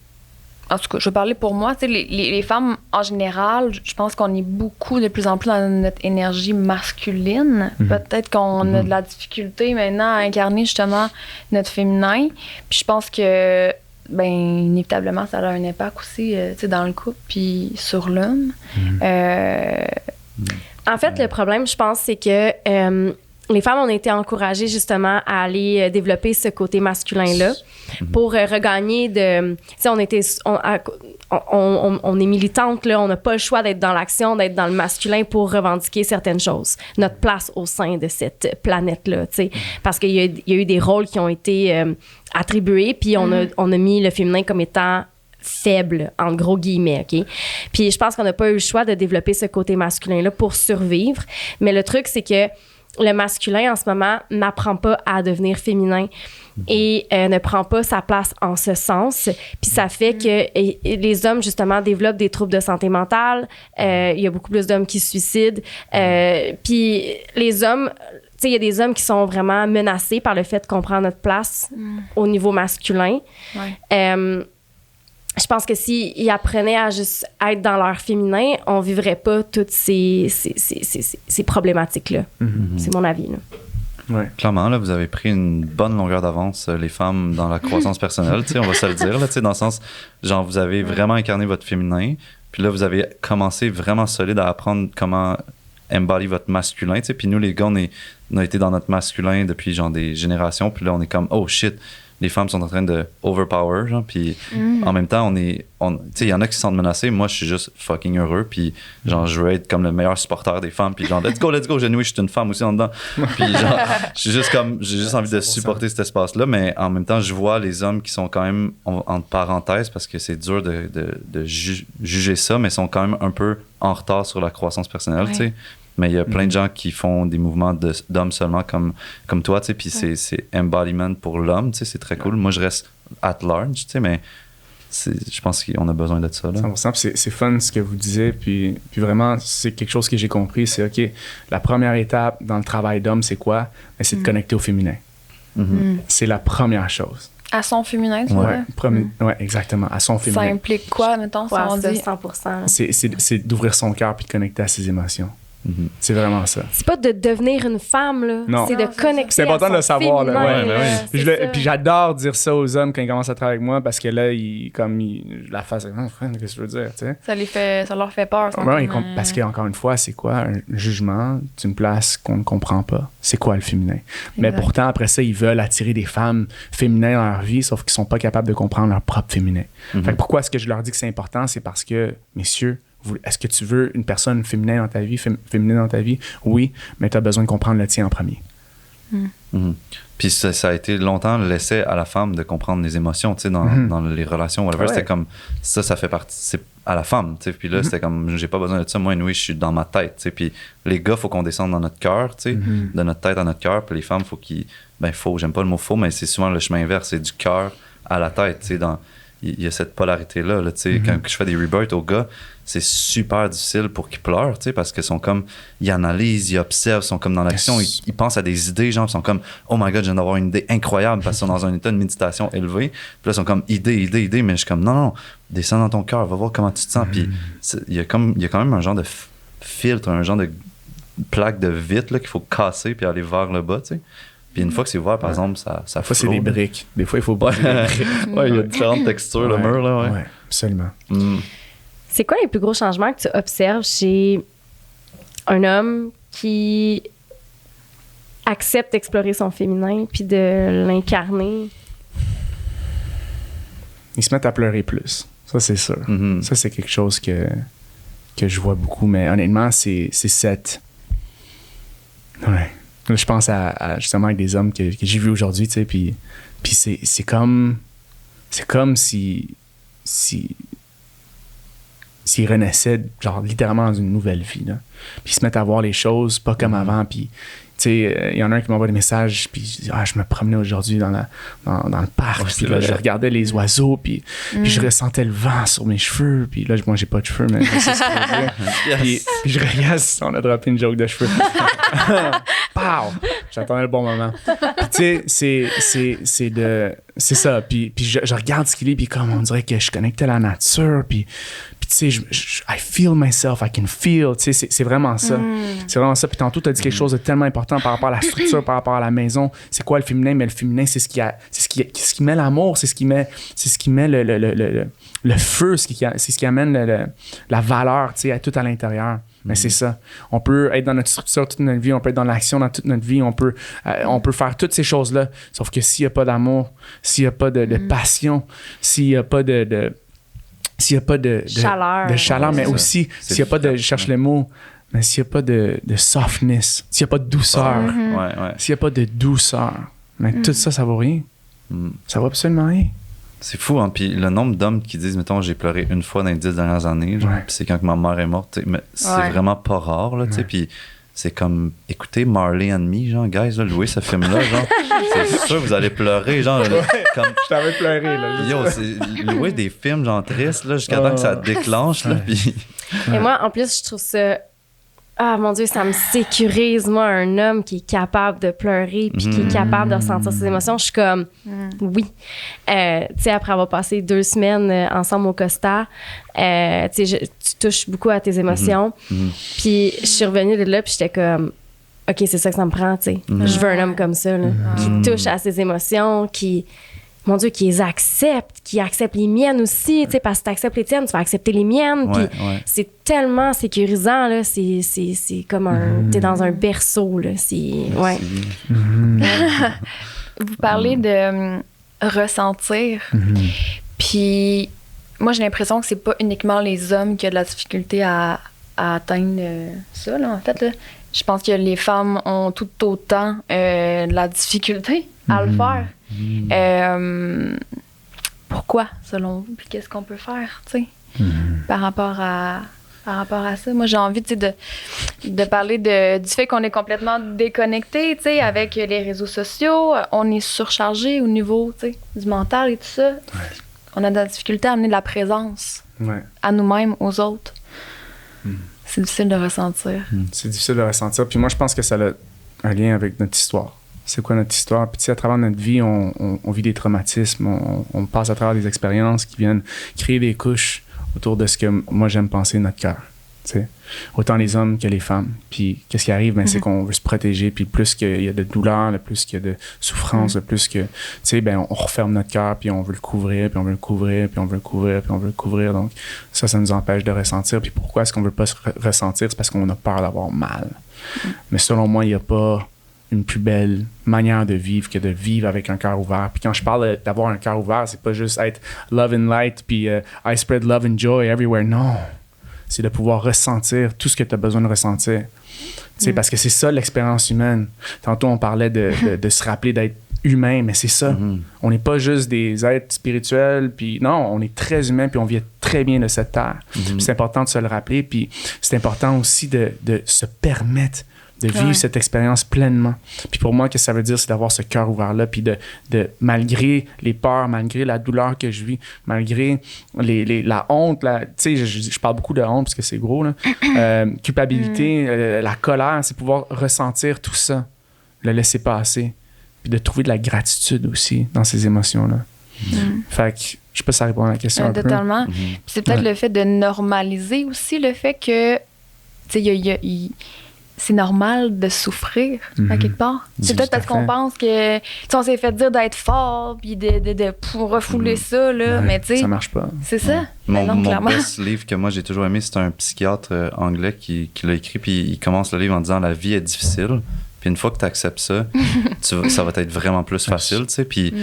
en tout cas, je vais parler pour moi, tu sais, les femmes en général, je pense qu'on est beaucoup de plus en plus dans notre énergie masculine. Peut-être qu'on a de la difficulté maintenant à incarner justement notre féminin. Puis je pense que ben inévitablement ça a un impact aussi tu sais, dans le couple puis sur l'homme. En fait, le problème, je pense, c'est que les femmes ont été encouragées justement à aller développer ce côté masculin-là pour regagner de... Tu sais, on est militante, là, on n'a pas le choix d'être dans l'action, d'être dans le masculin pour revendiquer certaines choses. Notre place au sein de cette planète-là, tu sais. Parce qu'il y a eu des rôles qui ont été attribués, puis on a mis le féminin comme étant faible, en gros guillemets, OK? Puis je pense qu'on n'a pas eu le choix de développer ce côté masculin-là pour survivre. Mais le truc, c'est que le masculin, en ce moment, n'apprend pas à devenir féminin et ne prend pas sa place en ce sens. Puis ça fait que les hommes, justement, développent des troubles de santé mentale. Il y a beaucoup plus d'hommes qui se suicident. Puis les hommes... Tu sais, il y a des hommes qui sont vraiment menacés par le fait qu'on prend notre place au niveau masculin. Je pense que s'ils apprenaient à juste être dans leur féminin, on vivrait pas toutes ces problématiques-là. C'est mon avis, là. Ouais. Clairement, là, vous avez pris une bonne longueur d'avance, les femmes, dans la croissance personnelle, on va se le dire, là, dans le sens, genre, vous avez vraiment incarné votre féminin, puis là, vous avez commencé vraiment solide à apprendre comment embody votre masculin, puis nous, les gars, on a été dans notre masculin depuis, genre, des générations, puis là, on est comme, oh shit, les femmes sont en train de overpower, genre, puis en même temps, tu sais, il y en a qui se sentent menacés. Moi, je suis juste fucking heureux, puis genre, je veux être comme le meilleur supporter des femmes, puis genre, let's go, je suis une femme aussi en dedans. Puis genre, j'ai juste envie de supporter cet espace-là, mais en même temps, je vois les hommes qui sont quand même, entre parenthèses, parce que c'est dur de juger ça, mais sont quand même un peu en retard sur la croissance personnelle, tu sais. Mais il y a plein de gens qui font des mouvements d'hommes seulement comme toi, tu sais, puis c'est embodiment pour l'homme, tu sais, c'est très cool. Moi, je reste at large, tu sais, mais je pense qu'on a besoin de ça, là. 100%, puis c'est fun ce que vous disiez, puis vraiment, c'est quelque chose que j'ai compris, c'est, OK, la première étape dans le travail d'homme, c'est quoi? Ben, c'est de connecter au féminin. C'est la première chose. À son féminin, tu vois? Ouais, exactement, à son féminin. Ça implique quoi, mettons, si on dit? 100%. C'est d'ouvrir son cœur puis de connecter à ses émotions. C'est vraiment ça. C'est pas de devenir une femme, là. Non. C'est de connecter. C'est important de le savoir, là. Ouais. Puis j'adore dire ça aux hommes quand ils commencent à travailler avec moi parce que là, la face, qu'est-ce que je veux dire, tu sais? Ça leur fait peur. Parce qu'encore une fois, c'est quoi un jugement d'une place qu'on ne comprend pas? C'est quoi le féminin? Mais pourtant, après ça, ils veulent attirer des femmes féminines dans leur vie, sauf qu'ils sont pas capables de comprendre leur propre féminin. Fait que pourquoi est-ce que je leur dis que c'est important? C'est parce que, messieurs, est-ce que tu veux une personne féminine dans ta vie? Oui, mais tu as besoin de comprendre le tien en premier. Puis ça a été longtemps laissé à la femme de comprendre les émotions, tu sais, dans les relations, whatever. C'était comme, ça fait partie, c'est à la femme, tu sais. Puis là, c'était comme, j'ai pas besoin de ça. Moi, je suis dans ma tête, tu sais. Puis les gars, faut qu'on descende dans notre cœur, tu sais, de notre tête à notre cœur. Puis les femmes, j'aime pas le mot faux, mais c'est souvent le chemin inverse, c'est du cœur à la tête, tu sais. Il y a cette polarité-là, tu sais. Quand je fais des rebirths aux gars, c'est super difficile pour qu'ils pleurent, tu sais, parce qu'ils sont comme, ils analysent, ils observent, ils sont comme dans l'action, ils pensent à des idées, genre, ils sont comme, oh my god, je viens d'avoir une idée incroyable parce qu'ils sont dans un état de méditation élevé. Puis là, ils sont comme, idée, mais je suis comme, non, descends dans ton cœur, va voir comment tu te sens. Puis il y a quand même un genre de filtre, un genre de plaque de vitre, là, qu'il faut casser puis aller vers le bas, tu sais. Puis une fois que c'est ouvert, par exemple, ça Des fois, c'est des briques. Des fois, il faut briser des briques. Il y a différentes textures, le mur, là, ouais. Absolument. C'est quoi les plus gros changements que tu observes chez un homme qui accepte d'explorer son féminin puis de l'incarner. Ils se mettent à pleurer plus. Ça, c'est sûr. Mm-hmm. Ça, c'est quelque chose que je vois beaucoup. Mais honnêtement, c'est cette... Ouais. Là, je pense à justement avec des hommes que j'ai vus aujourd'hui, tu sais, puis c'est comme s'ils renaissaient, genre, littéralement dans une nouvelle vie, là. Puis ils se mettent à voir les choses pas comme avant, puis tu sais, il y en a un qui m'envoie des messages, puis je dis, je me promenais aujourd'hui dans le parc, puis là, je regardais les oiseaux, puis je ressentais le vent sur mes cheveux, puis là, moi, j'ai pas de cheveux, mais c'est ce que je veux dire. Puis je regarde, on a droppé une joke de cheveux. Pow! J'attendais le bon moment. Puis tu sais, c'est ça, puis je regarde ce qu'il est, puis comme on dirait que je connectais à la nature, puis tu sais, I feel myself, I can feel, tu sais, c'est vraiment ça. C'est vraiment ça. Puis tantôt, tu as dit quelque chose de tellement important par rapport à la structure, par rapport à la maison. C'est quoi le féminin? Mais le féminin, c'est ce qui met l'amour, c'est ce qui met le feu, c'est ce qui amène la valeur, tu sais, tout à l'intérieur. Mais c'est ça. On peut être dans notre structure toute notre vie, on peut être dans l'action dans toute notre vie, on peut faire toutes ces choses-là. Sauf que s'il n'y a pas d'amour, s'il n'y a pas de passion, s'il n'y a pas de chaleur, mais aussi s'il n'y a pas de, je cherche le mot, mais s'il n'y a pas de softness, s'il n'y a pas de douceur, s'il n'y a pas de douceur, mais tout ça, ça vaut rien. Ça vaut absolument rien. C'est fou, hein? Puis le nombre d'hommes qui disent, mettons, j'ai pleuré une fois dans les 10 dernières années, genre, puis c'est quand ma mère est morte, mais c'est vraiment pas rare, là, tu sais, puis c'est comme, écoutez Marley and Me, genre, guys, là, louez ce film-là, genre, c'est sûr vous allez pleurer, genre, comme... Je t'avais pleuré, là. Yo, c'est louer des films, genre, tristes, là, jusqu'à temps que ça déclenche, là, puis... Et moi, en plus, je trouve ça... Ah, mon Dieu, ça me sécurise, moi, un homme qui est capable de pleurer puis qui est capable de ressentir ses émotions. Je suis comme, oui. Tu sais, après avoir passé 2 semaines ensemble au Costa, tu sais, tu touches beaucoup à tes émotions. Puis je suis revenue de là puis j'étais comme, OK, c'est ça que ça me prend, tu sais. Je veux un homme comme ça, là, qui touche à ses émotions, qui... Mon Dieu, qui les accepte, qui accepte les miennes aussi, tu sais, parce que tu acceptes les tiennes, tu vas accepter les miennes, puis c'est tellement sécurisant, là, c'est comme t'es dans un berceau, là, ouais. Vous parlez de ressentir, puis moi, j'ai l'impression que c'est pas uniquement les hommes qui ont de la difficulté à atteindre ça, là, en fait, là. Je pense que les femmes ont tout autant de la difficulté à le faire. Pourquoi, selon vous? Puis qu'est-ce qu'on peut faire, tu sais, par rapport à ça? Moi, j'ai envie, tu sais, de parler du fait qu'on est complètement déconnecté, tu sais, avec les réseaux sociaux. On est surchargé au niveau, tu sais, du mental et tout ça. On a de la difficulté à amener de la présence à nous-mêmes, aux autres. C'est difficile de ressentir. C'est difficile de ressentir. Puis moi, je pense que ça a un lien avec notre histoire. C'est quoi notre histoire? Puis tu sais, à travers notre vie, on vit des traumatismes, on passe à travers des expériences qui viennent créer des couches autour de ce que moi, j'aime penser notre cœur. Tu sais, autant les hommes que les femmes. Puis qu'est-ce qui arrive? Ben, c'est qu'on veut se protéger. Puis plus qu'il y a de douleur, le plus qu'il y a de souffrance, le plus que... Tu sais, ben, on referme notre cœur, puis on veut le couvrir, puis on veut le couvrir, puis on veut le couvrir, puis on veut le couvrir. Donc ça nous empêche de ressentir. Puis pourquoi est-ce qu'on veut pas se ressentir? C'est parce qu'on a peur d'avoir mal. Mais selon moi, il n'y a pas une plus belle manière de vivre que de vivre avec un cœur ouvert. Puis quand je parle d'avoir un cœur ouvert, c'est pas juste être love and light, puis I spread love and joy everywhere. Non! C'est de pouvoir ressentir tout ce que tu as besoin de ressentir. Tu sais, parce que c'est ça l'expérience humaine. Tantôt, on parlait de se rappeler d'être humain, mais c'est ça. On n'est pas juste des êtres spirituels, puis non, on est très humain, puis on vit très bien de cette terre. Puis c'est important de se le rappeler, puis c'est important aussi de se permettre de vivre cette expérience pleinement. Puis pour moi, ce que ça veut dire, c'est d'avoir ce cœur ouvert-là, puis de malgré les peurs, malgré la douleur que je vis, malgré la honte, tu sais, je parle beaucoup de honte parce que c'est gros, là. Culpabilité, la colère, c'est pouvoir ressentir tout ça, le laisser passer, puis de trouver de la gratitude aussi dans ces émotions-là. Fait que, je sais pas si ça répond à la question un peu. Totalement. Puis c'est peut-être le fait de normaliser aussi le fait que, tu sais, c'est normal de souffrir, à quelque part. C'est peut-être parce qu'on pense que, tu sais, on s'est fait dire d'être fort, puis pour refouler ça, là, mais tu sais... Ça marche pas. C'est ça. Mon best livre que moi, j'ai toujours aimé, c'est un psychiatre anglais qui l'a écrit, puis il commence le livre en disant « La vie est difficile, Puis une fois que tu acceptes ça, ça va être vraiment plus facile, tu sais. Puis,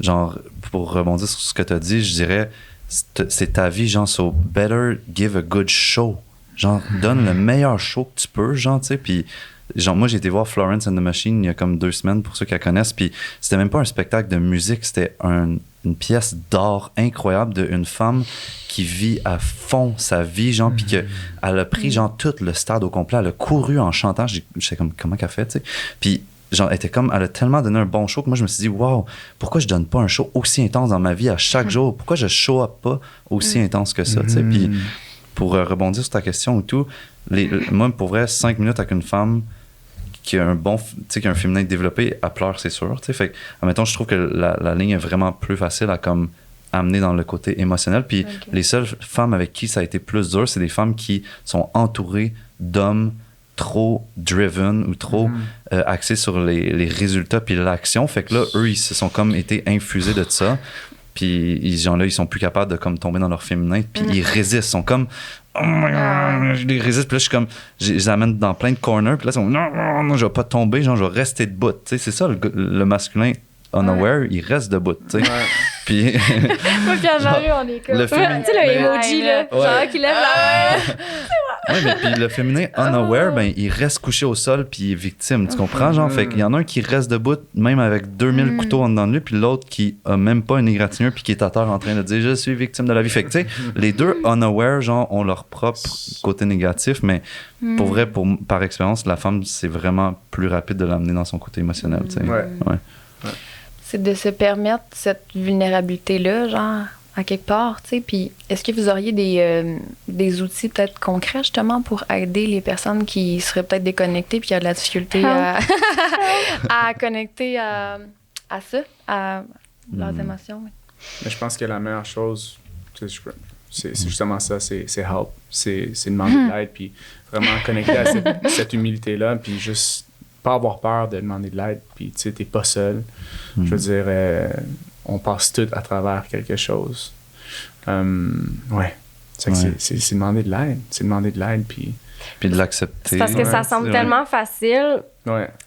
genre, pour rebondir sur ce que tu as dit, je dirais, c'est ta vie, genre, so better give a good show. Genre, donne le meilleur show que tu peux, genre, tu sais. Puis, genre, moi, j'ai été voir Florence and the Machine il y a comme 2 semaines, pour ceux qui la connaissent. Puis, c'était même pas un spectacle de musique, c'était une pièce d'art incroyable d'une femme qui vit à fond sa vie, genre, puis qu'elle a pris, genre, tout le stade au complet. Elle a couru en chantant. J'étais comme, comment qu'elle fait, tu sais? Puis, genre, elle a tellement donné un bon show que moi, je me suis dit, wow, pourquoi je donne pas un show aussi intense dans ma vie à chaque jour? Pourquoi je show up pas aussi intense que ça, tu sais? Puis, pour rebondir sur ta question et tout, moi, pour vrai, 5 minutes avec une femme qui a qui a un féminin développé, elle pleure, c'est sûr, tu sais. Fait que, admettons, je trouve que la ligne est vraiment plus facile à comme amener dans le côté émotionnel. Puis les seules femmes avec qui ça a été plus dur, c'est des femmes qui sont entourées d'hommes trop driven ou trop axés sur les résultats puis l'action. Fait que là, eux, ils se sont comme été infusés de ça. Puis ces gens-là, ils sont plus capables de comme tomber dans leur féminin. Puis ils résistent. Ils sont comme, oh my God, je les résiste. Puis là, je suis comme, je les amène dans plein de corners. Puis là, ils sont, non, je vais pas tomber. Genre, je vais rester debout. Tu sais, c'est ça, le masculin unaware, il reste debout. Tu sais. Puis. Moi, puis Anne-Marie, on est comme. Tu sais, le emoji, là. Genre, qui lève la main. Oui, mais puis le féminin unaware, ben, il reste couché au sol puis il est victime. Tu comprends? Genre, fait qu'il y en a un qui reste debout, même avec 2000 couteaux en dedans de lui, puis l'autre qui a même pas une égratignure puis qui est à terre en train de dire je suis victime de la vie. Fait que, tu sais, les deux unaware, genre, ont leur propre côté négatif, mais pour vrai, par expérience, la femme, c'est vraiment plus rapide de l'amener dans son côté émotionnel, tu sais. Ouais. C'est de se permettre cette vulnérabilité-là, genre, à quelque part, tu sais. Puis, est-ce que vous auriez des outils peut-être concrets, justement, pour aider les personnes qui seraient peut-être déconnectées puis qui ont de la difficulté à connecter à ça, à leurs émotions? Mais je pense que la meilleure chose, c'est justement ça, c'est help. C'est demander de l'aide, puis vraiment connecter à cette humilité-là, puis juste pas avoir peur de demander de l'aide, puis tu sais, t'es pas seul. Je veux dire, on passe tous à travers quelque chose. Ouais. C'est demander de l'aide. C'est demander de l'aide, puis de l'accepter. C'est parce que ça semble tellement facile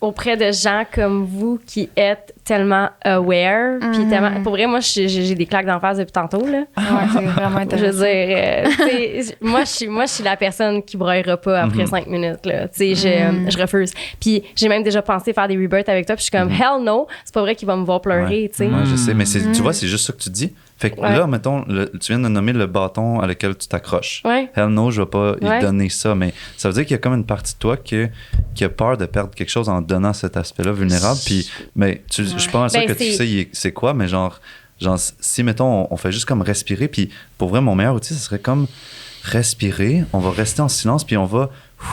auprès de gens comme vous qui êtes tellement aware. Puis tellement, pour vrai, moi, j'ai des claques d'en face depuis tantôt. Là. Ouais, c'est vraiment intéressant. Je veux dire, moi, je suis la personne qui broyera pas après 5 minutes. Là. Je refuse. Puis j'ai même déjà pensé faire des rebirths avec toi. Puis je suis comme, hell no, c'est pas vrai qu'il va me voir pleurer. Ouais, je sais, mais tu vois, c'est juste ça que tu dis. Fait que là, mettons, tu viens de nommer le bâton à lequel tu t'accroches. Ouais. Hell no, je vais pas lui donner ça. Mais ça veut dire qu'il y a comme une partie de toi qui a peur de perdre quelque chose en donnant cet aspect-là vulnérable. Puis, mais je pense que tu sais c'est quoi, mais genre si, mettons, on fait juste comme respirer. Puis, pour vrai, mon meilleur outil, ce serait comme respirer. On va rester en silence, puis on va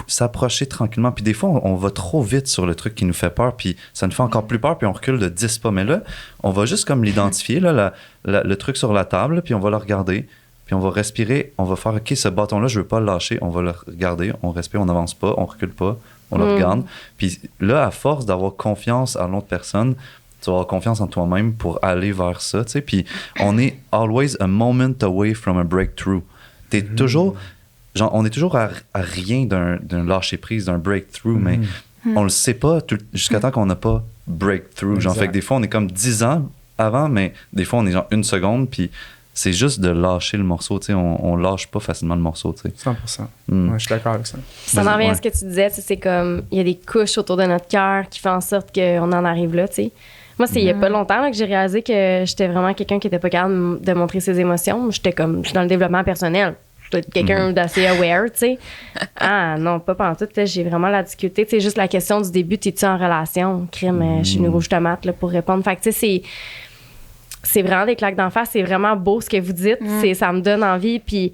s'approcher tranquillement. Puis des fois, on va trop vite sur le truc qui nous fait peur, puis ça nous fait encore plus peur, puis on recule de 10 pas. Mais là, on va juste comme l'identifier, là, le truc sur la table, puis on va le regarder, puis on va respirer, on va faire, OK, ce bâton-là, je veux pas le lâcher, on va le regarder, on respire, on n'avance pas, on recule pas, on le regarde. Puis là, à force d'avoir confiance en l'autre personne, tu vas avoir confiance en toi-même pour aller vers ça, tu sais. Puis on est always a moment away from a breakthrough. T'es toujours... Genre, on est toujours à rien d'un lâcher-prise, d'un breakthrough, mais on le sait pas jusqu'à temps qu'on n'a pas breakthrough. Genre, fait que des fois, on est comme 10 ans avant, mais des fois, on est genre 1 seconde, puis c'est juste de lâcher le morceau, tu sais. On lâche pas facilement le morceau, tu sais. 100%. Ouais, je suis d'accord avec ça. Ça m'en revient à ce que tu disais, c'est comme, il y a des couches autour de notre cœur qui font en sorte qu'on en arrive là, tu sais. Moi, c'est il y a pas longtemps là, que j'ai réalisé que j'étais vraiment quelqu'un qui était pas capable de montrer ses émotions. Je suis dans le développement personnel. Je dois être quelqu'un d'assez aware, tu sais. Ah non, pas pantoute. J'ai vraiment la difficulté. C'est juste la question du début, t'es-tu en relation? Crime, je suis une rouge tomate là, pour répondre. Fait que tu sais, c'est vraiment des claques d'en face. C'est vraiment beau ce que vous dites. Ça me donne envie. Puis,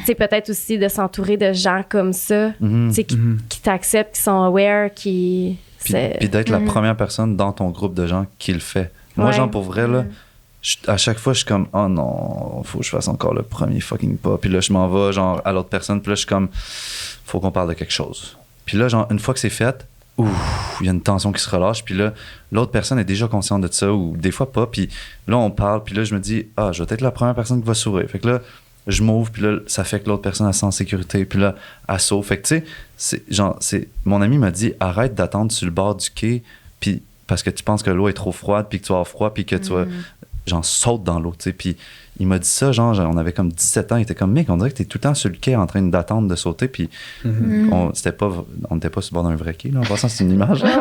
c'est peut-être aussi de s'entourer de gens comme ça, tu sais, qui t'acceptent, qui sont aware, qui... Puis d'être la première personne dans ton groupe de gens qui le fait. Moi, genre, pour vrai, là, à chaque fois, je suis comme, oh non, faut que je fasse encore le premier fucking pas. Puis là, je m'en vais, genre, à l'autre personne. Puis là, je suis comme, faut qu'on parle de quelque chose. Puis là, genre, une fois que c'est fait, il y a une tension qui se relâche. Puis là, l'autre personne est déjà consciente de ça, ou des fois pas. Puis là, on parle. Puis là, je me dis, je vais être la première personne qui va sourire. Fait que là, je m'ouvre, puis là, ça fait que l'autre personne elle se sent en sécurité, puis là, elle sauve. Fait que, tu sais, mon ami m'a dit, arrête d'attendre sur le bord du quai, puis parce que tu penses que l'eau est trop froide, puis que tu vas avoir froid, puis que tu vas, genre, saute dans l'eau, tu sais. Puis il m'a dit ça, genre, on avait comme 17 ans, il était comme, mec, on dirait que t'es tout le temps sur le quai en train d'attendre de sauter, puis on n'était pas sur le bord d'un vrai quai, là, en passant, c'est une image. Mais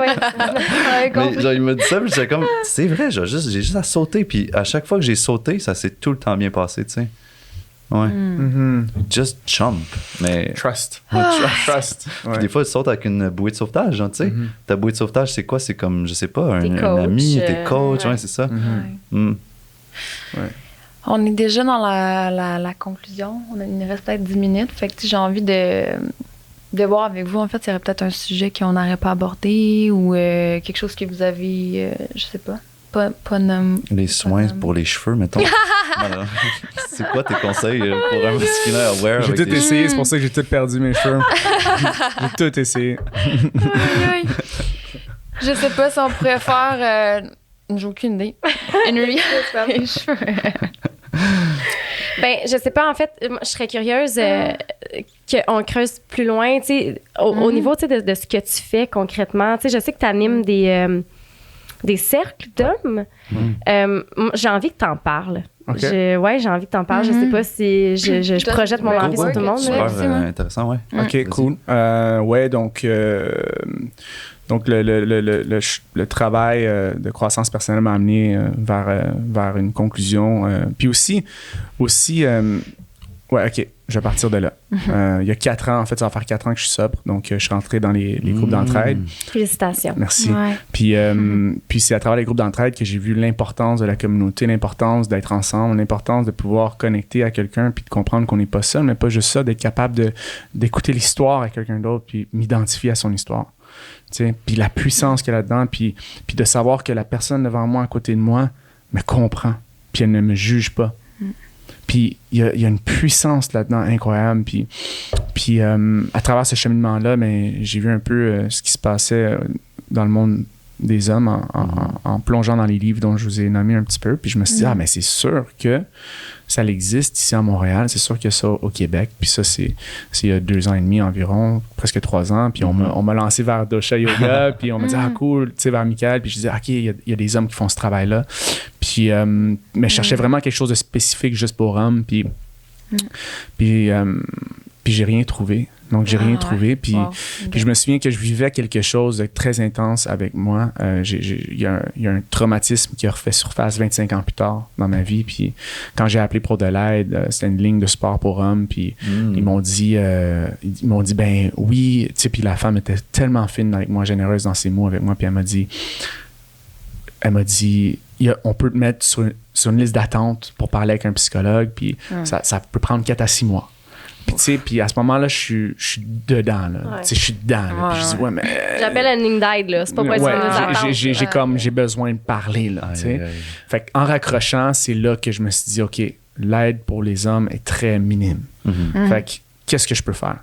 genre, il m'a dit ça, puis j'étais comme, c'est vrai, j'ai juste à sauter, puis à chaque fois que j'ai sauté, ça s'est tout le temps bien passé, tu sais. Ouais. Just jump. Mais... Trust. Ouais, Trust. Puis des fois, tu sautes avec une bouée de sauvetage, genre, tu sais. Ta bouée de sauvetage, c'est quoi? C'est comme, je sais pas, un ami, tes coachs, ouais, c'est ça. Ouais. On est déjà dans la conclusion. Il nous reste peut-être 10 minutes. Fait que j'ai envie de voir avec vous. En fait, il y aurait peut-être un sujet qu'on n'aurait pas abordé ou quelque chose que vous avez, je sais pas. Pas les soins pour les cheveux, mettons. C'est quoi tes conseils pour un masculin aware? J'ai tout essayé, c'est pour ça que j'ai tout perdu mes cheveux. J'ai tout essayé. Je sais pas si on pourrait faire... j'ai aucune idée. Les cheveux. Ben, je sais pas, en fait, je serais curieuse qu'on creuse plus loin, tu sais, au niveau, tu sais, de ce que tu fais concrètement. Tu sais, je sais que tu animes des cercles d'hommes. J'ai envie que tu en parles. Okay. J'ai envie que tu en parles. Je sais pas si je projette mon envie sur tout le monde. Super intéressant, ouais. OK, cool. Ouais, donc le travail de croissance personnelle m'a amené vers une conclusion. Puis aussi ouais, OK, je vais partir de là. Il y a 4 ans, en fait, ça va faire 4 ans que je suis sobre. Donc, je suis rentré dans les groupes d'entraide. Félicitations. Merci. Ouais. Puis c'est à travers les groupes d'entraide que j'ai vu l'importance de la communauté, l'importance d'être ensemble, l'importance de pouvoir connecter à quelqu'un puis de comprendre qu'on n'est pas seul, mais pas juste ça, d'être capable d'écouter l'histoire à quelqu'un d'autre puis m'identifier à son histoire. T'sais, puis la puissance qu'il y a là-dedans, puis de savoir que la personne devant moi, à côté de moi, me comprend, puis elle ne me juge pas. Puis il y a une puissance là-dedans incroyable. Puis à travers ce cheminement-là, j'ai vu un peu ce qui se passait dans le monde des hommes en plongeant dans les livres dont je vous ai nommé un petit peu. Puis je me suis dit, mais c'est sûr que ça existe ici à Montréal. C'est sûr qu'il y a ça au Québec. Puis ça, c'est il y a 2 ans et demi environ, presque 3 ans. Puis on m'a lancé vers Dosha Yoga. Puis on m'a dit, cool, tu sais, vers Michael. Puis je disais, OK, il y a des hommes qui font ce travail-là. Puis, mais je cherchais vraiment quelque chose de spécifique juste pour hommes. Puis j'ai rien trouvé. Donc, j'ai rien trouvé. Puis, puis je me souviens que je vivais quelque chose de très intense avec moi. Il y a un traumatisme qui a refait surface 25 ans plus tard dans ma vie. Puis quand j'ai appelé pour de l'aide, c'était une ligne de sport pour hommes. Puis ils m'ont dit, ben oui. Tu sais, puis la femme était tellement fine avec moi, généreuse dans ses mots avec moi. Puis elle m'a dit, on peut te mettre sur une liste d'attente pour parler avec un psychologue. Puis ça peut prendre 4 à 6 mois. Puis, tu sais, puis à ce moment-là, je suis dedans, là. Tu sais, je suis dedans, là. Puis je dis, mais... J'appelle une ligne d'aide, là. C'est pas pour être sur une attente. J'ai besoin de parler, là, tu sais. Fait qu'en raccrochant, c'est là que je me suis dit, OK, l'aide pour les hommes est très minime. Fait que, qu'est-ce que je peux faire?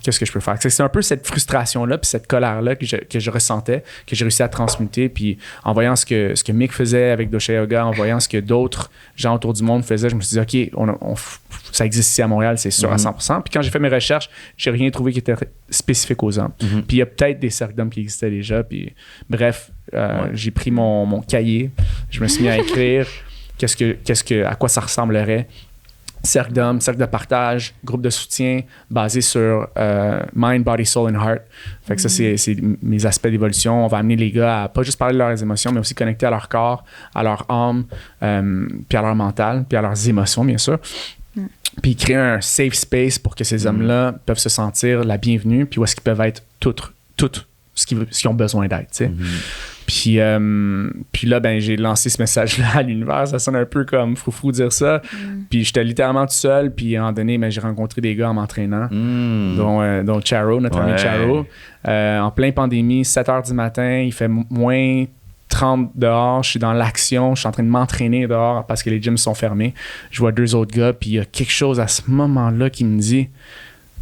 C'est un peu cette frustration-là puis cette colère-là que je ressentais, que j'ai réussi à transmuter. Puis en voyant ce que Mick faisait avec Dosha Yoga, en voyant ce que d'autres gens autour du monde faisaient, je me suis dit, OK, ça existe ici à Montréal, c'est sûr à 100%. Puis quand j'ai fait mes recherches, j'ai rien trouvé qui était spécifique aux hommes. Puis il y a peut-être des cercles d'hommes qui existaient déjà. Puis bref, j'ai pris mon cahier, je me suis mis à écrire à quoi ça ressemblerait. Cercle d'hommes, cercle de partage, groupe de soutien basé sur mind, body, soul and heart. Fait que ça, c'est mes aspects d'évolution. On va amener les gars à pas juste parler de leurs émotions, mais aussi connecter à leur corps, à leur âme, puis à leur mental, puis à leurs émotions, bien sûr. Puis créer un safe space pour que ces hommes-là peuvent se sentir la bienvenue, puis où est-ce qu'ils peuvent être tout ce qu'ils ont besoin d'être, tu sais. Puis là, ben, j'ai lancé ce message-là à l'univers. Ça sonne un peu comme foufou dire ça. Puis j'étais littéralement tout seul. Puis à un moment donné, ben, j'ai rencontré des gars en m'entraînant, dont Charo, notre ami Charo. En plein pandémie, 7 h du matin, il fait moins 30 dehors. Je suis dans l'action. Je suis en train de m'entraîner dehors parce que les gyms sont fermés. Je vois 2 autres gars. Puis il y a quelque chose à ce moment-là qui me dit,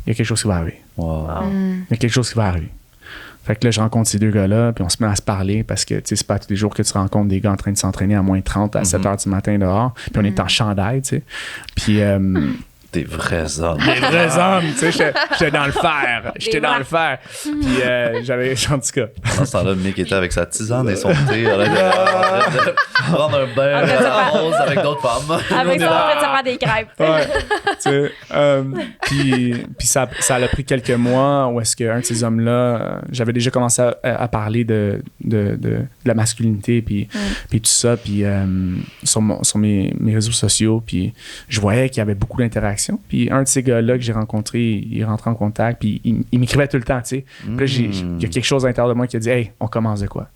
il y a quelque chose qui va arriver. Wow. Il y a quelque chose qui va arriver. Fait que là, je rencontre ces 2 gars-là, puis on se met à se parler parce que, tu sais, c'est pas tous les jours que tu rencontres des gars en train de s'entraîner à moins 30 à 7 h du matin dehors, puis on est en chandail, tu sais. Puis Des vrais hommes. Des vrais hommes, tu sais, j'étais dans le fer. J'étais dans le fer. Puis j'avais, en tout cas. Pendant ce temps-là, Mick était avec sa tisane et son thé. En train de prendre un bain rose avec d'autres femmes. Avec ça, on fait ça faire des crêpes. Ouais, tu sais, puis ça a pris quelques mois où est-ce qu'un de ces hommes-là, j'avais déjà commencé à parler de la masculinité, puis tout ça, puis sur mes réseaux sociaux, puis je voyais qu'il y avait beaucoup d'interactions. Puis un de ces gars-là que j'ai rencontré, il rentrait en contact, puis il m'écrivait tout le temps, tu sais. Puis là, il y a quelque chose à l'intérieur de moi qui a dit « Hey, on commence de quoi? »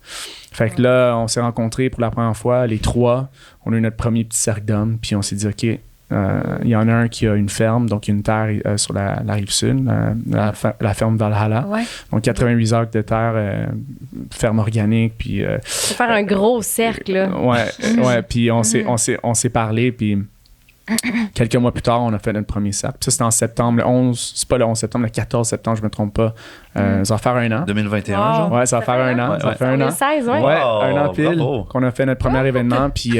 Fait que là, on s'est rencontrés pour la première fois, les trois. On a eu notre premier petit cercle d'hommes, puis on s'est dit « OK, il y en a un qui a une ferme, donc une terre sur la rive sud, la ferme Valhalla. Ouais. Donc 88 acres de terre, ferme organique. Puis, faut faire un gros cercle, là. Ouais, puis on s'est parlé, puis quelques mois plus tard, on a fait notre premier cercle. Puis ça, c'était en septembre, le 11, c'est pas le 11 septembre, le 14 septembre, je me trompe pas. Ça va faire un an. 2021, Wow. genre? Ouais, ça va faire un an. Ouais, ça va faire un an. 2016, ouais. Ouais, Wow, un an pile bravo. qu'on a fait notre premier événement, puis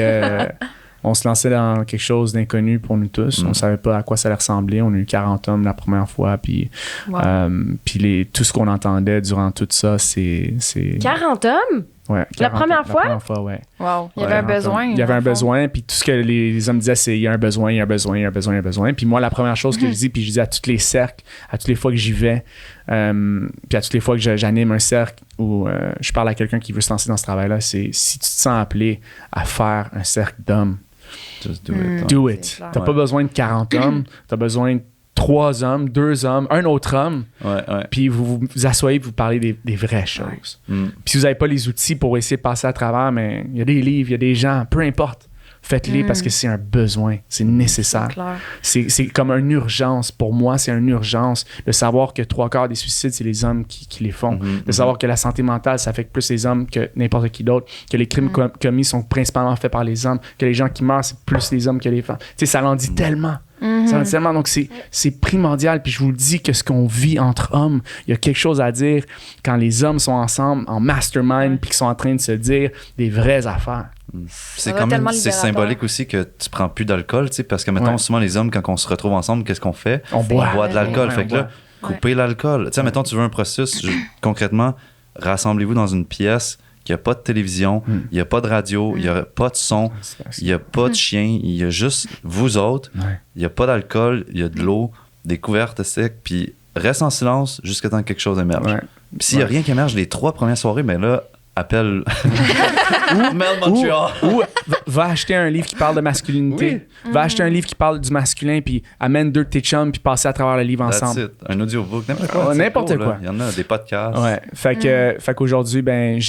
on se lançait dans quelque chose d'inconnu pour nous tous. On savait pas à quoi ça allait ressembler. On a eu 40 hommes la première fois, puis tout ce qu'on entendait durant tout ça, c'est 40 hommes? Ouais, La première fois? La première fois, ouais. Wow. Il y avait Ouais, un besoin. Il y avait un dans le fond. besoin, puis tout ce que les hommes disaient, c'est il y a un besoin, il y a un besoin, il y a un besoin, il y a un besoin. Puis moi, la première chose que je dis, puis je dis à tous les cercles, à toutes les fois que j'y vais, puis à toutes les fois que j'anime un cercle ou je parle à quelqu'un qui veut se lancer dans ce travail-là, c'est si tu te sens appelé à faire un cercle d'hommes, Just do it. do c'est it. clair. T'as pas besoin de 40 hommes, t'as besoin de 3 hommes, 2 hommes, un autre homme, Ouais. puis vous asseyez, vous parlez des vraies choses. Mm. Puis si vous n'avez pas les outils pour essayer de passer à travers, mais il y a des livres, il y a des gens, peu importe. Faites-les parce que c'est un besoin, c'est nécessaire. Clair. C'est comme une urgence. Pour moi, c'est une urgence de savoir que 3/4 des suicides, c'est les hommes qui les font. De savoir que la santé mentale, ça affecte plus les hommes que n'importe qui d'autre. Que les crimes commis sont principalement faits par les hommes. Que les gens qui meurent, c'est plus les hommes que les femmes. Tu sais, ça en dit tellement. Ça en dit tellement. Donc, c'est primordial. Puis je vous le dis que ce qu'on vit entre hommes, il y a quelque chose à dire quand les hommes sont ensemble, en mastermind, puis qu'ils sont en train de se dire des vraies affaires. C'est va quand même tellement c'est libérateur. symbolique aussi que tu prends plus d'alcool, tu sais, parce que mettons Ouais. souvent les hommes quand on se retrouve ensemble, qu'est-ce qu'on fait? On boit. De l'alcool. Ouais, Fait on que là, boit. couper l'alcool. Tu sais, mettons tu veux un processus, concrètement, rassemblez-vous dans une pièce, qu'il n'y a pas de télévision, il n'y a pas de radio, il n'y a pas de son, il n'y a pas de chien, il y a juste vous autres, Ouais. il n'y a pas d'alcool, il y a de l'eau, des couvertes secs, puis reste en silence jusqu'à temps que quelque chose émerge. Ouais. Puis s'il n'y a rien qui émerge les 3 premières soirées, ben là, appelle Mel Montreal. Ou va acheter un livre qui parle de masculinité. Va acheter un livre qui parle du masculin, puis amène 2 de tes chums, puis passez à travers le livre That's ensemble. it. Un audiobook, n'importe quoi. Oh, c'est n'importe cool, quoi. là. Il y en a des podcasts. Ouais. Fait qu'aujourd'hui, ben,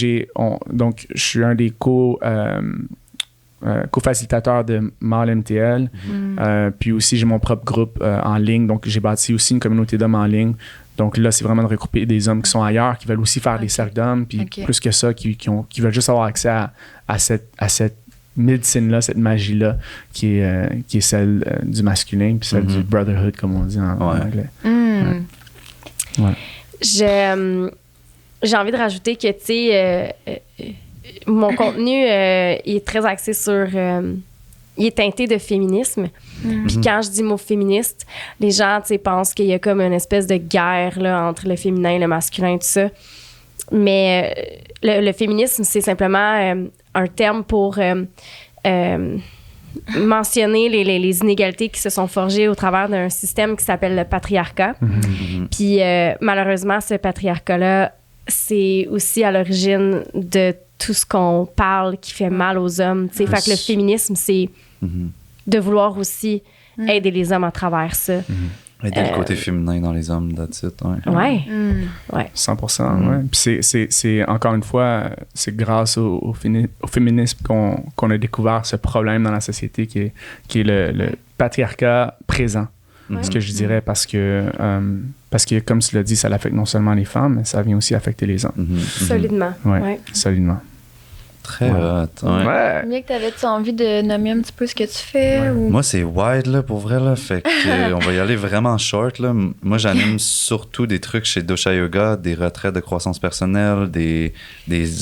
donc, je suis un des co-facilitateurs de Mâle MTL. Puis aussi, j'ai mon propre groupe en ligne. Donc, j'ai bâti aussi une communauté d'hommes en ligne. Donc là, c'est vraiment de regrouper des hommes qui sont ailleurs, qui veulent aussi faire des cercles d'hommes, puis plus que ça, qui veulent juste avoir accès à cette médecine-là, cette magie-là, qui est celle du masculin, puis celle du brotherhood, comme on dit en anglais. Ouais. J'ai envie de rajouter que, tu sais, mon contenu il est très axé sur... il est teinté de féminisme. Puis quand je dis mot féministe, les gens, tu sais, pensent qu'il y a comme une espèce de guerre là, entre le féminin et le masculin, tout ça. Mais le féminisme, c'est simplement un terme pour mentionner les inégalités qui se sont forgées au travers d'un système qui s'appelle le patriarcat. Puis malheureusement, ce patriarcat-là, c'est aussi à l'origine de tout ce qu'on parle qui fait mal aux hommes. Fait que le féminisme, c'est de vouloir aussi aider les hommes à travers ça. Aider le côté féminin dans les hommes, that's it. Ouais. 100%. Ouais. Puis c'est encore une fois, c'est grâce au féminisme qu'on a découvert ce problème dans la société qui est le patriarcat présent. Ce que je dirais, parce que comme tu l'as dit, ça affecte non seulement les femmes, mais ça vient aussi affecter les hommes. Solidement. Ouais, solidement. Très hot. Ouais. Mieux que t'avais-tu envie de nommer un petit peu ce que tu fais? Ou... Moi, c'est wide, là, pour vrai, là. Fait que, on va y aller vraiment short, là. Moi, j'anime surtout des trucs chez Dosha Yoga, des retraites de croissance personnelle, des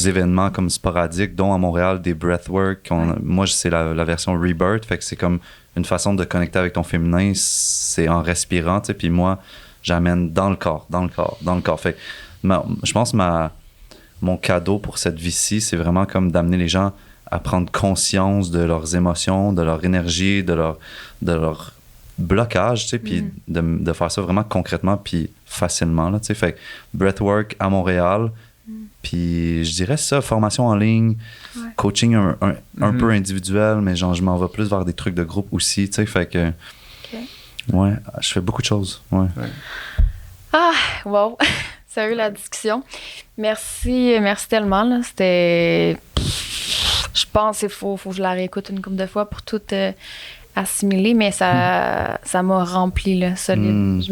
événements comme sporadiques, dont à Montréal, des breathwork. Moi, c'est la version Rebirth. Fait que c'est comme une façon de connecter avec ton féminin. C'est en respirant, tu sais. Puis moi, j'amène dans le corps. Fait que je pense mon cadeau pour cette vie-ci, c'est vraiment comme d'amener les gens à prendre conscience de leurs émotions, de leur énergie, de leur blocage, tu sais, puis de faire ça vraiment concrètement puis facilement, là, tu sais. Fait que breathwork à Montréal, puis je dirais ça, formation en ligne, coaching un peu individuel, mais genre je m'en vais plus vers des trucs de groupe aussi, tu sais, fait que... Ouais, je fais beaucoup de choses, ouais. Ah, wow! Sérieux, la discussion. Merci tellement, là. C'était... Je pense qu'il faut que je la réécoute une couple de fois pour tout assimiler, mais ça m'a rempli, là, solide.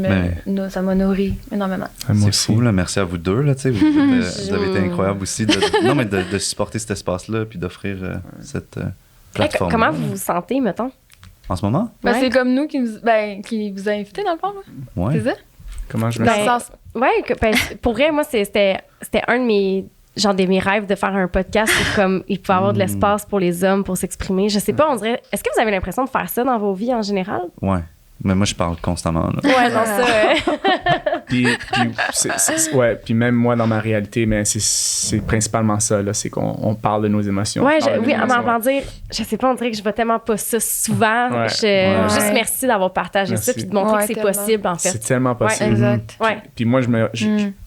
Ça m'a nourri énormément. C'est fou, là. Merci à vous deux, là, tu sais. Vous avez été incroyables aussi de supporter cet espace-là puis d'offrir cette plateforme. Comment vous vous sentez, mettons? En ce moment? C'est comme nous qui vous a invités, dans le fond, là. Ouais. C'est ça? Comment je me sens? Pour vrai, moi, c'était un de mes rêves de faire un podcast où comme il pouvait avoir de l'espace pour les hommes pour s'exprimer. Je sais pas, on dirait... Est-ce que vous avez l'impression de faire ça dans vos vies en général? Ouais. Mais moi, je parle constamment, là. Ouais, non, ça... puis même moi, dans ma réalité, mais c'est principalement ça, là, c'est qu'on parle de nos émotions. Oui, à m'en dire, je sais pas, on dirait que je vois tellement pas ça souvent. Juste merci d'avoir partagé ça, puis de montrer que c'est possible, en fait. C'est tellement possible. Exact. Puis moi,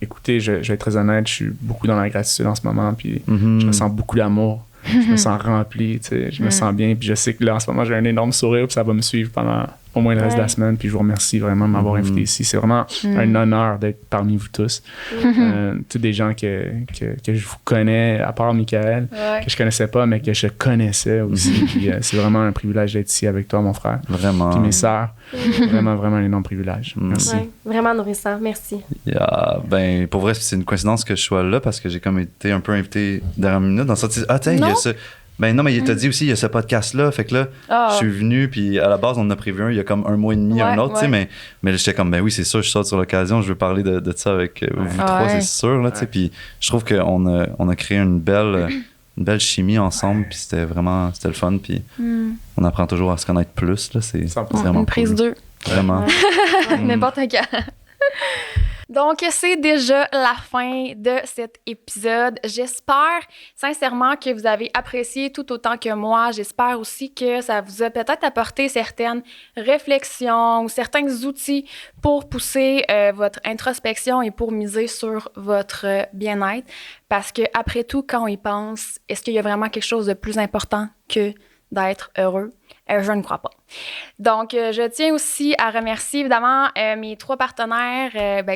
écoutez, je vais être très honnête, je suis beaucoup dans la gratitude en ce moment, puis je ressens beaucoup d'amour. Je me sens rempli, tu sais, je me sens bien, puis je sais que là, en ce moment, j'ai un énorme sourire, puis ça va me suivre pendant au moins le reste de la semaine, puis je vous remercie vraiment de m'avoir invité ici. C'est vraiment un honneur d'être parmi vous tous. Tous des gens que je vous connais, à part Michael, que je connaissais pas, mais que je connaissais aussi. Puis c'est vraiment un privilège d'être ici avec toi, mon frère. Vraiment. Puis mes sœurs. Vraiment, vraiment un énorme privilège. Merci. Ouais, vraiment nourrissant. Merci. Ben, pour vrai, c'est une coïncidence que je sois là parce que j'ai comme été un peu invité dernière minute dans cette... Ah, tiens, il y a ce... Ben non, mais il t'a dit aussi, il y a ce podcast-là. Fait que là, je suis venu, puis à la base, on en a prévu un il y a comme 1 mois et demi, un autre, tu sais, mais j'étais comme, ben oui, c'est sûr, je saute sur l'occasion, je veux parler de ça avec vous trois, c'est sûr, là, tu sais. Puis je trouve qu'on a créé une belle chimie ensemble, puis c'était le fun, puis on apprend toujours à se connaître plus, là, c'est vraiment une prise 2. Vraiment. N'importe quand. Donc, c'est déjà la fin de cet épisode. J'espère sincèrement que vous avez apprécié tout autant que moi. J'espère aussi que ça vous a peut-être apporté certaines réflexions ou certains outils pour pousser votre introspection et pour miser sur votre bien-être. Parce que après tout, quand on y pense, est-ce qu'il y a vraiment quelque chose de plus important que d'être heureux? Je ne crois pas. Donc, je tiens aussi à remercier évidemment mes 3 partenaires,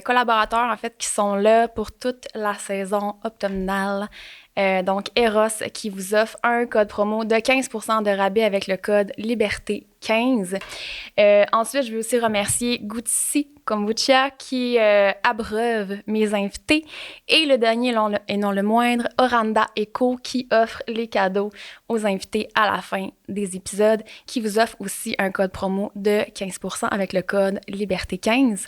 collaborateurs en fait, qui sont là pour toute la saison automnale. Donc, Eros qui vous offre un code promo de 15% de rabais avec le code Liberté15. Ensuite, je veux aussi remercier Goutissi Kombucha qui abreuve mes invités. Et le dernier et non le moindre, Oranda Eco qui offre les cadeaux aux invités à la fin des épisodes, qui vous offre aussi un code promo de 15% avec le code Liberté15.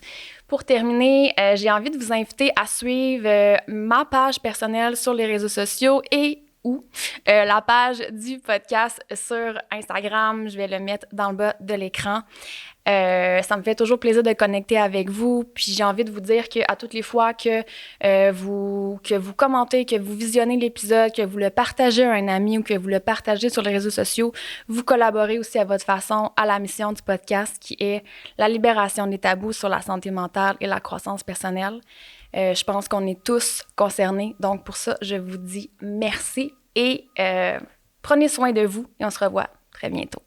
Pour terminer, j'ai envie de vous inviter à suivre ma page personnelle sur les réseaux sociaux et la page du podcast sur Instagram. Je vais le mettre dans le bas de l'écran. Ça me fait toujours plaisir de connecter avec vous. Puis j'ai envie de vous dire qu'à toutes les fois que vous commentez, que vous visionnez l'épisode, que vous le partagez à un ami ou que vous le partagez sur les réseaux sociaux, vous collaborez aussi à votre façon à la mission du podcast qui est la libération des tabous sur la santé mentale et la croissance personnelle. Je pense qu'on est tous concernés. Donc, pour ça, je vous dis merci et prenez soin de vous et on se revoit très bientôt.